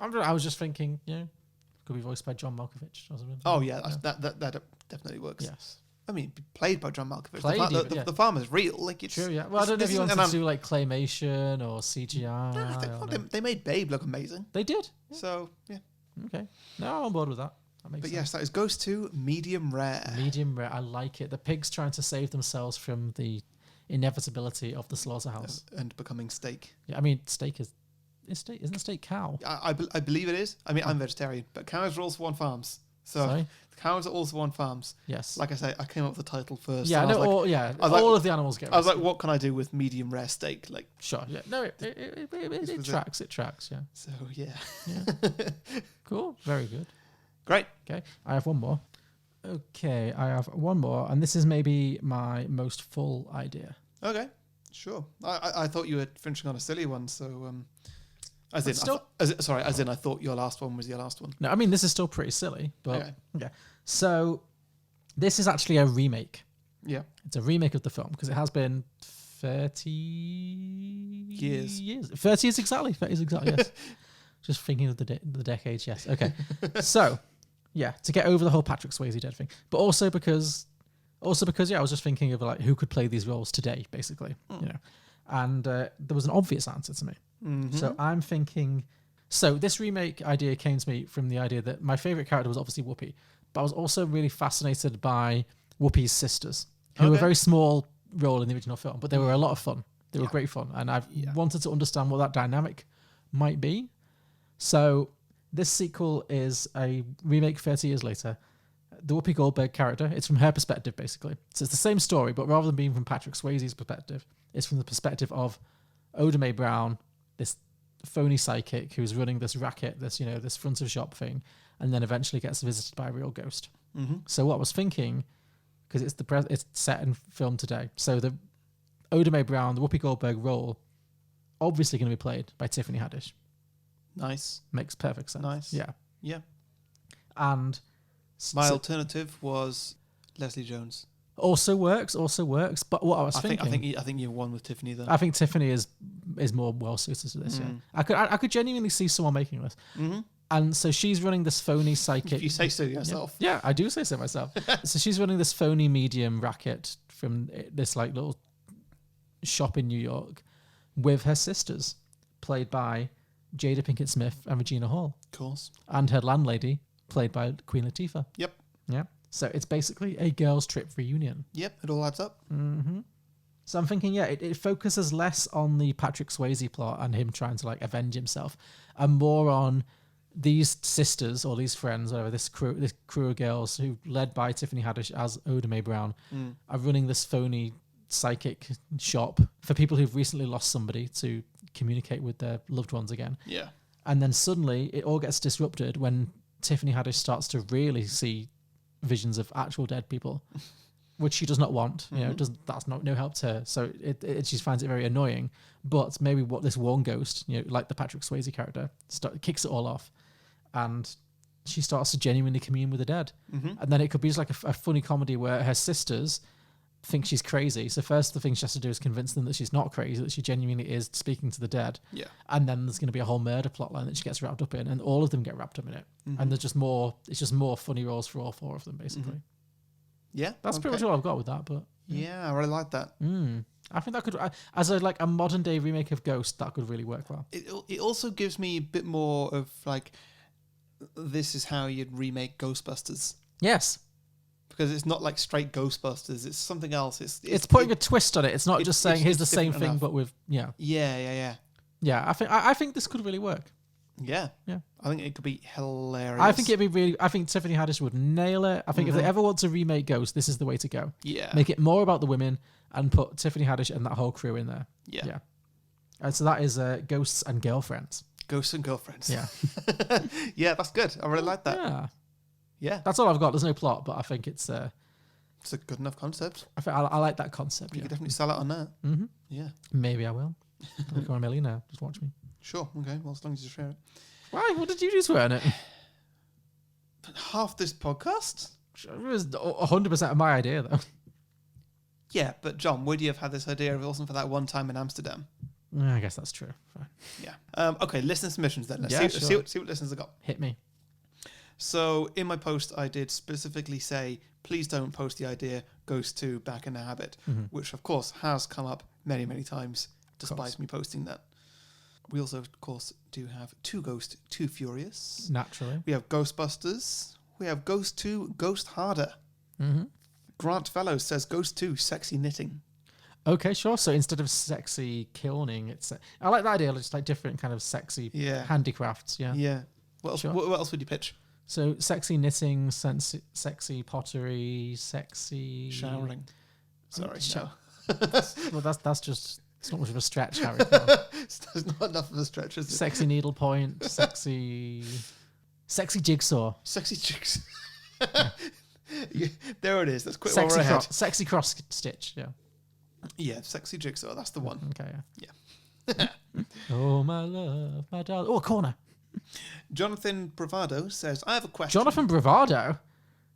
Speaker 2: I was just thinking, could be voiced by John Malkovich or something.
Speaker 1: oh yeah, that definitely works.
Speaker 2: Yes.
Speaker 1: I mean, played by John Malkovich.
Speaker 2: Played
Speaker 1: The farmer's real. Like it's
Speaker 2: True, yeah. Well, I don't know if you want to do like claymation or CGI.
Speaker 1: No, they made Babe look amazing.
Speaker 2: They did.
Speaker 1: So yeah.
Speaker 2: Okay. No, I'm on board with that. That makes
Speaker 1: But
Speaker 2: sense.
Speaker 1: yes, that is Ghost 2 Medium Rare.
Speaker 2: Medium rare. I like it. The pigs trying to save themselves from the inevitability of the slaughterhouse.
Speaker 1: And becoming steak.
Speaker 2: Yeah, I mean, steak isn't steak cow?
Speaker 1: I believe it is. I mean, I'm vegetarian, but cows are also on farms. So
Speaker 2: Sorry?
Speaker 1: the cows are also on farms.
Speaker 2: Yes.
Speaker 1: Like I say, I came up with the title first.
Speaker 2: Yeah,
Speaker 1: and I was
Speaker 2: all of the animals get
Speaker 1: I was like,
Speaker 2: rescued.
Speaker 1: what can I do with medium rare steak? Like,
Speaker 2: Sure, yeah. No, it tracks. It tracks, yeah.
Speaker 1: so yeah.
Speaker 2: Yeah. Cool. Very good.
Speaker 1: Great.
Speaker 2: Okay, I have one more. Okay, I have one more, and this is maybe my most full idea.
Speaker 1: Okay, sure. I thought you were finishing on a silly one, so as in I thought your last one was your last one.
Speaker 2: No, I mean this is still pretty silly, but
Speaker 1: Okay.
Speaker 2: yeah. So this is actually a remake.
Speaker 1: Yeah.
Speaker 2: It's a remake of the film because it has been 30 years. 30 years exactly. 30 years exactly. Yes. Just thinking of the decades. Yes. Okay. So yeah, to get over the whole Patrick Swayze dead thing, but also because Also because, I was just thinking of like who could play these roles today, basically, and there was an obvious answer to me. So I'm thinking, so this remake idea came to me from the idea that my favorite character was obviously Whoopi, but I was also really fascinated by Whoopi's sisters, who were a very small role in the original film, but they were a lot of fun. They were great fun, and I've wanted to understand what that dynamic might be. So this sequel is a remake 30 years later. The Whoopi Goldberg character, it's from her perspective, basically. So it's the same story, but rather than being from Patrick Swayze's perspective, it's from the perspective of Oda Mae Brown, this phony psychic who's running this racket, this front of shop thing, and then eventually gets visited by a real ghost. So what I was thinking, because it's set in film today, so the Oda Mae Brown, the Whoopi Goldberg role, obviously going to be played by Tiffany Haddish.
Speaker 1: Nice.
Speaker 2: Makes perfect sense.
Speaker 1: Nice.
Speaker 2: Yeah.
Speaker 1: Yeah.
Speaker 2: And
Speaker 1: my alternative was Leslie Jones.
Speaker 2: Also works. But what I was thinking,
Speaker 1: I think you won with Tiffany though.
Speaker 2: I think Tiffany is more well suited to this. Yeah, I could genuinely see someone making this. And so she's running this phony psychic.
Speaker 1: If you say so yourself.
Speaker 2: Yeah, I do say so myself. So she's running this phony medium racket from this like little shop in New York with her sisters, played by Jada Pinkett Smith and Regina Hall.
Speaker 1: Of course.
Speaker 2: And her landlady, played by Queen Latifah.
Speaker 1: Yep.
Speaker 2: Yeah. So it's basically a girls' trip reunion.
Speaker 1: Yep, it all adds up.
Speaker 2: So I'm thinking, it focuses less on the Patrick Swayze plot and him trying to like avenge himself, and more on these sisters or these friends, whatever, this crew of girls who, led by Tiffany Haddish as Oda Mae Brown, are running this phony psychic shop for people who've recently lost somebody to communicate with their loved ones again.
Speaker 1: Yeah.
Speaker 2: And then suddenly it all gets disrupted when Tiffany Haddish starts to really see visions of actual dead people, which she does not want. That's no help to her. So she finds it very annoying. But maybe what this one ghost, like the Patrick Swayze character, kicks it all off, and she starts to genuinely commune with the dead. And then it could be just like a funny comedy where her sisters think she's crazy. So first, the thing she has to do is convince them that she's not crazy, that she genuinely is speaking to the dead.
Speaker 1: Yeah.
Speaker 2: And then there's going to be a whole murder plotline that she gets wrapped up in, and all of them get wrapped up in it. And there's just more. It's just more funny roles for all four of them, basically.
Speaker 1: Yeah,
Speaker 2: that's pretty much all I've got with that. But
Speaker 1: yeah, I really like that.
Speaker 2: I think that could, as a modern day remake of Ghost, that could really work well.
Speaker 1: It also gives me a bit more of like, this is how you'd remake Ghostbusters.
Speaker 2: Yes.
Speaker 1: Because it's not like straight Ghostbusters; it's something else.
Speaker 2: It's putting a twist on it. It's not just saying here's the same thing, but with
Speaker 1: Yeah.
Speaker 2: I think this could really work.
Speaker 1: Yeah. I think it could be hilarious.
Speaker 2: I think I think Tiffany Haddish would nail it. I think if they ever want to remake Ghost, this is the way to go.
Speaker 1: Yeah.
Speaker 2: Make it more about the women and put Tiffany Haddish and that whole crew in there.
Speaker 1: Yeah.
Speaker 2: And so that is Ghosts and Girlfriends.
Speaker 1: Ghosts and Girlfriends.
Speaker 2: Yeah.
Speaker 1: Yeah, that's good. I really like that.
Speaker 2: Yeah.
Speaker 1: Yeah.
Speaker 2: That's all I've got. There's no plot, but I think it's a
Speaker 1: good enough concept.
Speaker 2: I like that concept.
Speaker 1: You could definitely sell it on that. Yeah.
Speaker 2: Maybe I will. I'll become a millionaire. Just watch me.
Speaker 1: Sure. Okay. Well, as long as you share it.
Speaker 2: Why? What did you do to earn it?
Speaker 1: Half this podcast?
Speaker 2: It was 100% of my idea, though.
Speaker 1: Yeah, but John, would you have had this idea if it wasn't for that one time in Amsterdam?
Speaker 2: I guess that's true. Fine.
Speaker 1: Yeah. Okay, listener submissions then. Let's see what listeners have got.
Speaker 2: Hit me.
Speaker 1: So in my post, I did specifically say, please don't post the idea Ghost 2 Back in the Habit, which of course has come up many, many times despite me posting that. We also, of course, do have 2 Ghost, 2 Furious.
Speaker 2: Naturally.
Speaker 1: We have Ghostbusters. We have Ghost 2, Ghost Harder. Grant Fellows says Ghost 2, Sexy Knitting.
Speaker 2: Okay, sure. So instead of sexy kilning, I like that idea. Just like different kind of sexy handicrafts. Yeah.
Speaker 1: Yeah. What else would you pitch?
Speaker 2: So sexy knitting, sexy pottery, sexy
Speaker 1: showering. Sorry, no.
Speaker 2: Well, that's just. It's not much of a stretch, Harry.
Speaker 1: There's not enough of a stretch, is it?
Speaker 2: Sexy needlepoint, sexy jigsaw.
Speaker 1: Sexy jigsaw. Yeah, there it is. Let's quit
Speaker 2: sexy
Speaker 1: while we're ahead.
Speaker 2: Sexy cross stitch, yeah.
Speaker 1: Yeah, sexy jigsaw. That's the one.
Speaker 2: Okay,
Speaker 1: yeah.
Speaker 2: Oh, my love, my darling. Oh, a corner.
Speaker 1: Jonathan Bravado says, I have a question.
Speaker 2: Jonathan Bravado?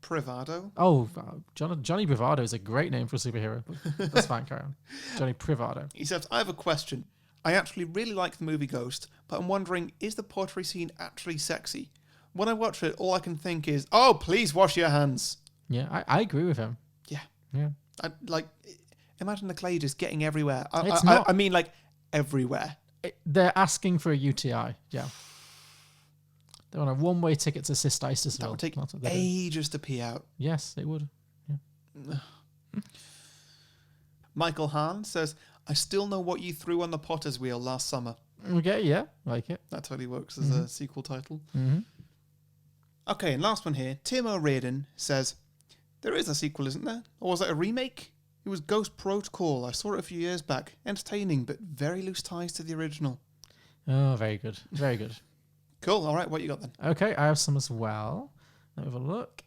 Speaker 1: Privado?
Speaker 2: Oh, Johnny Bravado is a great name for a superhero. That's fine, carry on. Johnny Privado.
Speaker 1: He says, I have a question. I actually really like the movie Ghost, but I'm wondering, is the pottery scene actually sexy? When I watch it, all I can think is, oh, please wash your hands.
Speaker 2: Yeah, I agree with him.
Speaker 1: Yeah.
Speaker 2: Yeah.
Speaker 1: Imagine the clay just getting everywhere.
Speaker 2: Not.
Speaker 1: I mean, like, everywhere.
Speaker 2: They're asking for a UTI. Yeah. They want a one-way ticket to cystitis.
Speaker 1: That would take ages to pee out.
Speaker 2: Yes, it would. Yeah.
Speaker 1: Michael Hahn says, I still know what you threw on the potter's wheel last summer.
Speaker 2: Okay, yeah, like it.
Speaker 1: That totally works as a sequel title.
Speaker 2: Mm-hmm.
Speaker 1: Okay, and last one here. Tim O'Riordan says, there is a sequel, isn't there? Or was it a remake? It was Ghost Protocol. I saw it a few years back. Entertaining, but very loose ties to the original.
Speaker 2: Oh, very good. Very good.
Speaker 1: Cool. All right, what you got then?
Speaker 2: Okay, I have some as well. Let me have a look.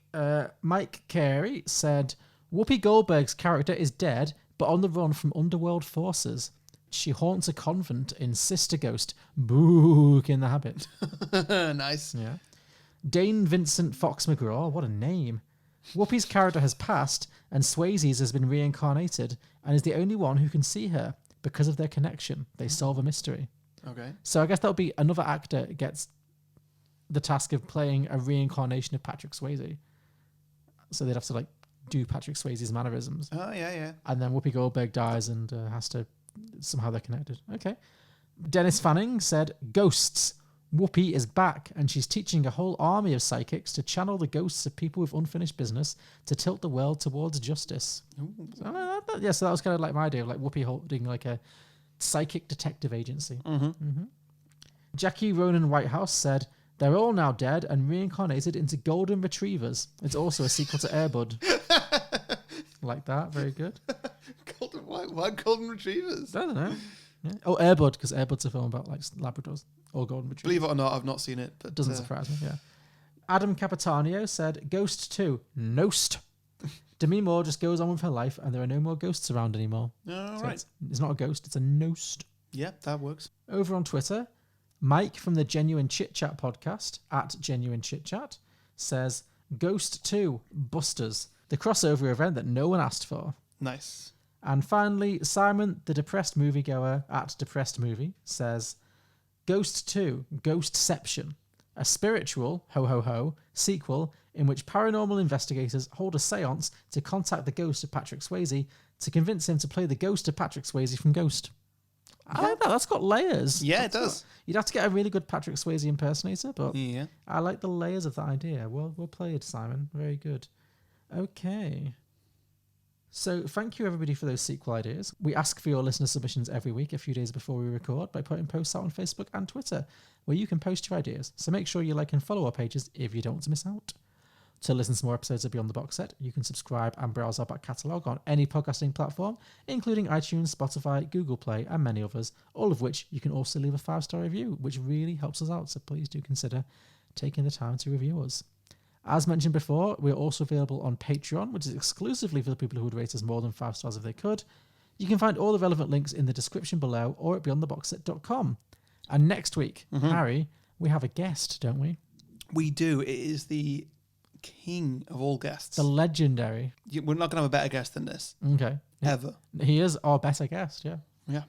Speaker 2: Mike Carey said, Whoopi Goldberg's character is dead, but on the run from underworld forces. She haunts a convent in Sister Ghost. Book in the habit.
Speaker 1: Nice.
Speaker 2: Yeah. Dane Vincent Fox McGraw, what a name. Whoopi's character has passed, and Swayze's has been reincarnated, and is the only one who can see her. Because of their connection, they solve a mystery.
Speaker 1: Okay.
Speaker 2: So I guess that'll be another actor gets the task of playing a reincarnation of Patrick Swayze. So they'd have to do Patrick Swayze's mannerisms.
Speaker 1: Oh, yeah.
Speaker 2: And then Whoopi Goldberg dies and has to... Somehow they're connected. Okay. Dennis Fanning said, Ghosts. Whoopi is back, and she's teaching a whole army of psychics to channel the ghosts of people with unfinished business to tilt the world towards justice. So that was kind of like my idea of Whoopi holding a psychic detective agency. Mm-hmm. Jackie Ronan Whitehouse said, they're all now dead and reincarnated into golden retrievers. It's also a sequel to Air Bud. Like that, very good.
Speaker 1: Why golden retrievers?
Speaker 2: I don't know. Yeah. Oh, Air Bud, because Air Bud's a film about Labradors or golden retrievers.
Speaker 1: Believe it or not, I've not seen it, but
Speaker 2: doesn't surprise me. Yeah. Adam Capitanio said, Ghost 2, Nost. Demi Moore just goes on with her life, and there are no more ghosts around anymore.
Speaker 1: All
Speaker 2: so
Speaker 1: right.
Speaker 2: It's not a ghost; it's a Nost.
Speaker 1: Yeah, that works.
Speaker 2: Over on Twitter, Mike from the Genuine Chit Chat podcast @Genuine Chit Chat says, Ghost 2, Busters, the crossover event that no one asked for.
Speaker 1: Nice.
Speaker 2: And finally, Simon, the depressed moviegoer @DepressedMovie, says, Ghost 2, Ghostception, a spiritual, ho-ho-ho, sequel in which paranormal investigators hold a seance to contact the ghost of Patrick Swayze to convince him to play the ghost of Patrick Swayze from Ghost. I like that. That's got layers.
Speaker 1: Yeah, it does.
Speaker 2: You'd have to get a really good Patrick Swayze impersonator, but
Speaker 1: yeah.
Speaker 2: I like the layers of that idea. Well played, Simon. Very good. Okay. So thank you everybody for those sequel ideas. We ask for your listener submissions every week, a few days before we record, by putting posts out on Facebook and Twitter, where you can post your ideas. So make sure you like and follow our pages if you don't want to miss out. To listen to more episodes of Beyond the Box Set, you can subscribe and browse our back catalogue on any podcasting platform, including iTunes, Spotify, Google Play, and many others, all of which you can also leave a 5-star review, which really helps us out, so please do consider taking the time to review us. As mentioned before, we're also available on Patreon, which is exclusively for the people who would rate us more than 5 stars if they could. You can find all the relevant links in the description below or at beyondtheboxset.com. And next week, Harry, we have a guest, don't we?
Speaker 1: We do. It is the king of all guests.
Speaker 2: The legendary.
Speaker 1: We're not going to have a better guest than this.
Speaker 2: Okay.
Speaker 1: Ever.
Speaker 2: He is our better guest, yeah.
Speaker 1: Yeah.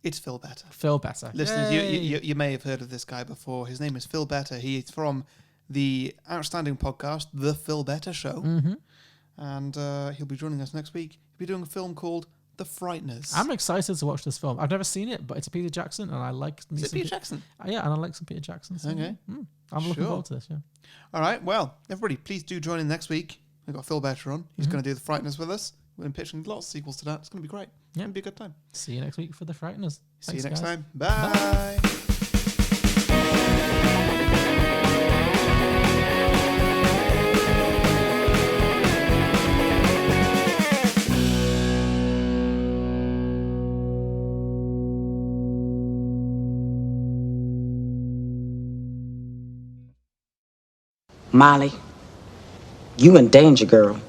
Speaker 1: It's Phil Better.
Speaker 2: Phil Better.
Speaker 1: Listeners, you may have heard of this guy before. His name is Phil Better. He is from the outstanding podcast, The Phil Better Show.
Speaker 2: Mm-hmm.
Speaker 1: And he'll be joining us next week. He'll be doing a film called The Frighteners.
Speaker 2: I'm excited to watch this film. I've never seen it, but it's Peter Jackson, and I like...
Speaker 1: Is it Peter Jackson?
Speaker 2: Yeah, and I like some Peter Jackson. So
Speaker 1: okay.
Speaker 2: I'm looking forward to this, yeah.
Speaker 1: All right, well, everybody, please do join in next week. We've got Phil Better on. He's going to do The Frighteners with us. We're going to be pitching lots of sequels to that. It's going to be great.
Speaker 2: Yeah.
Speaker 1: It's going to be a good time.
Speaker 2: See you next week for The Frighteners.
Speaker 1: See you
Speaker 2: Thanks,
Speaker 1: next
Speaker 2: guys.
Speaker 1: time. Bye.
Speaker 5: Molly, you in danger, girl.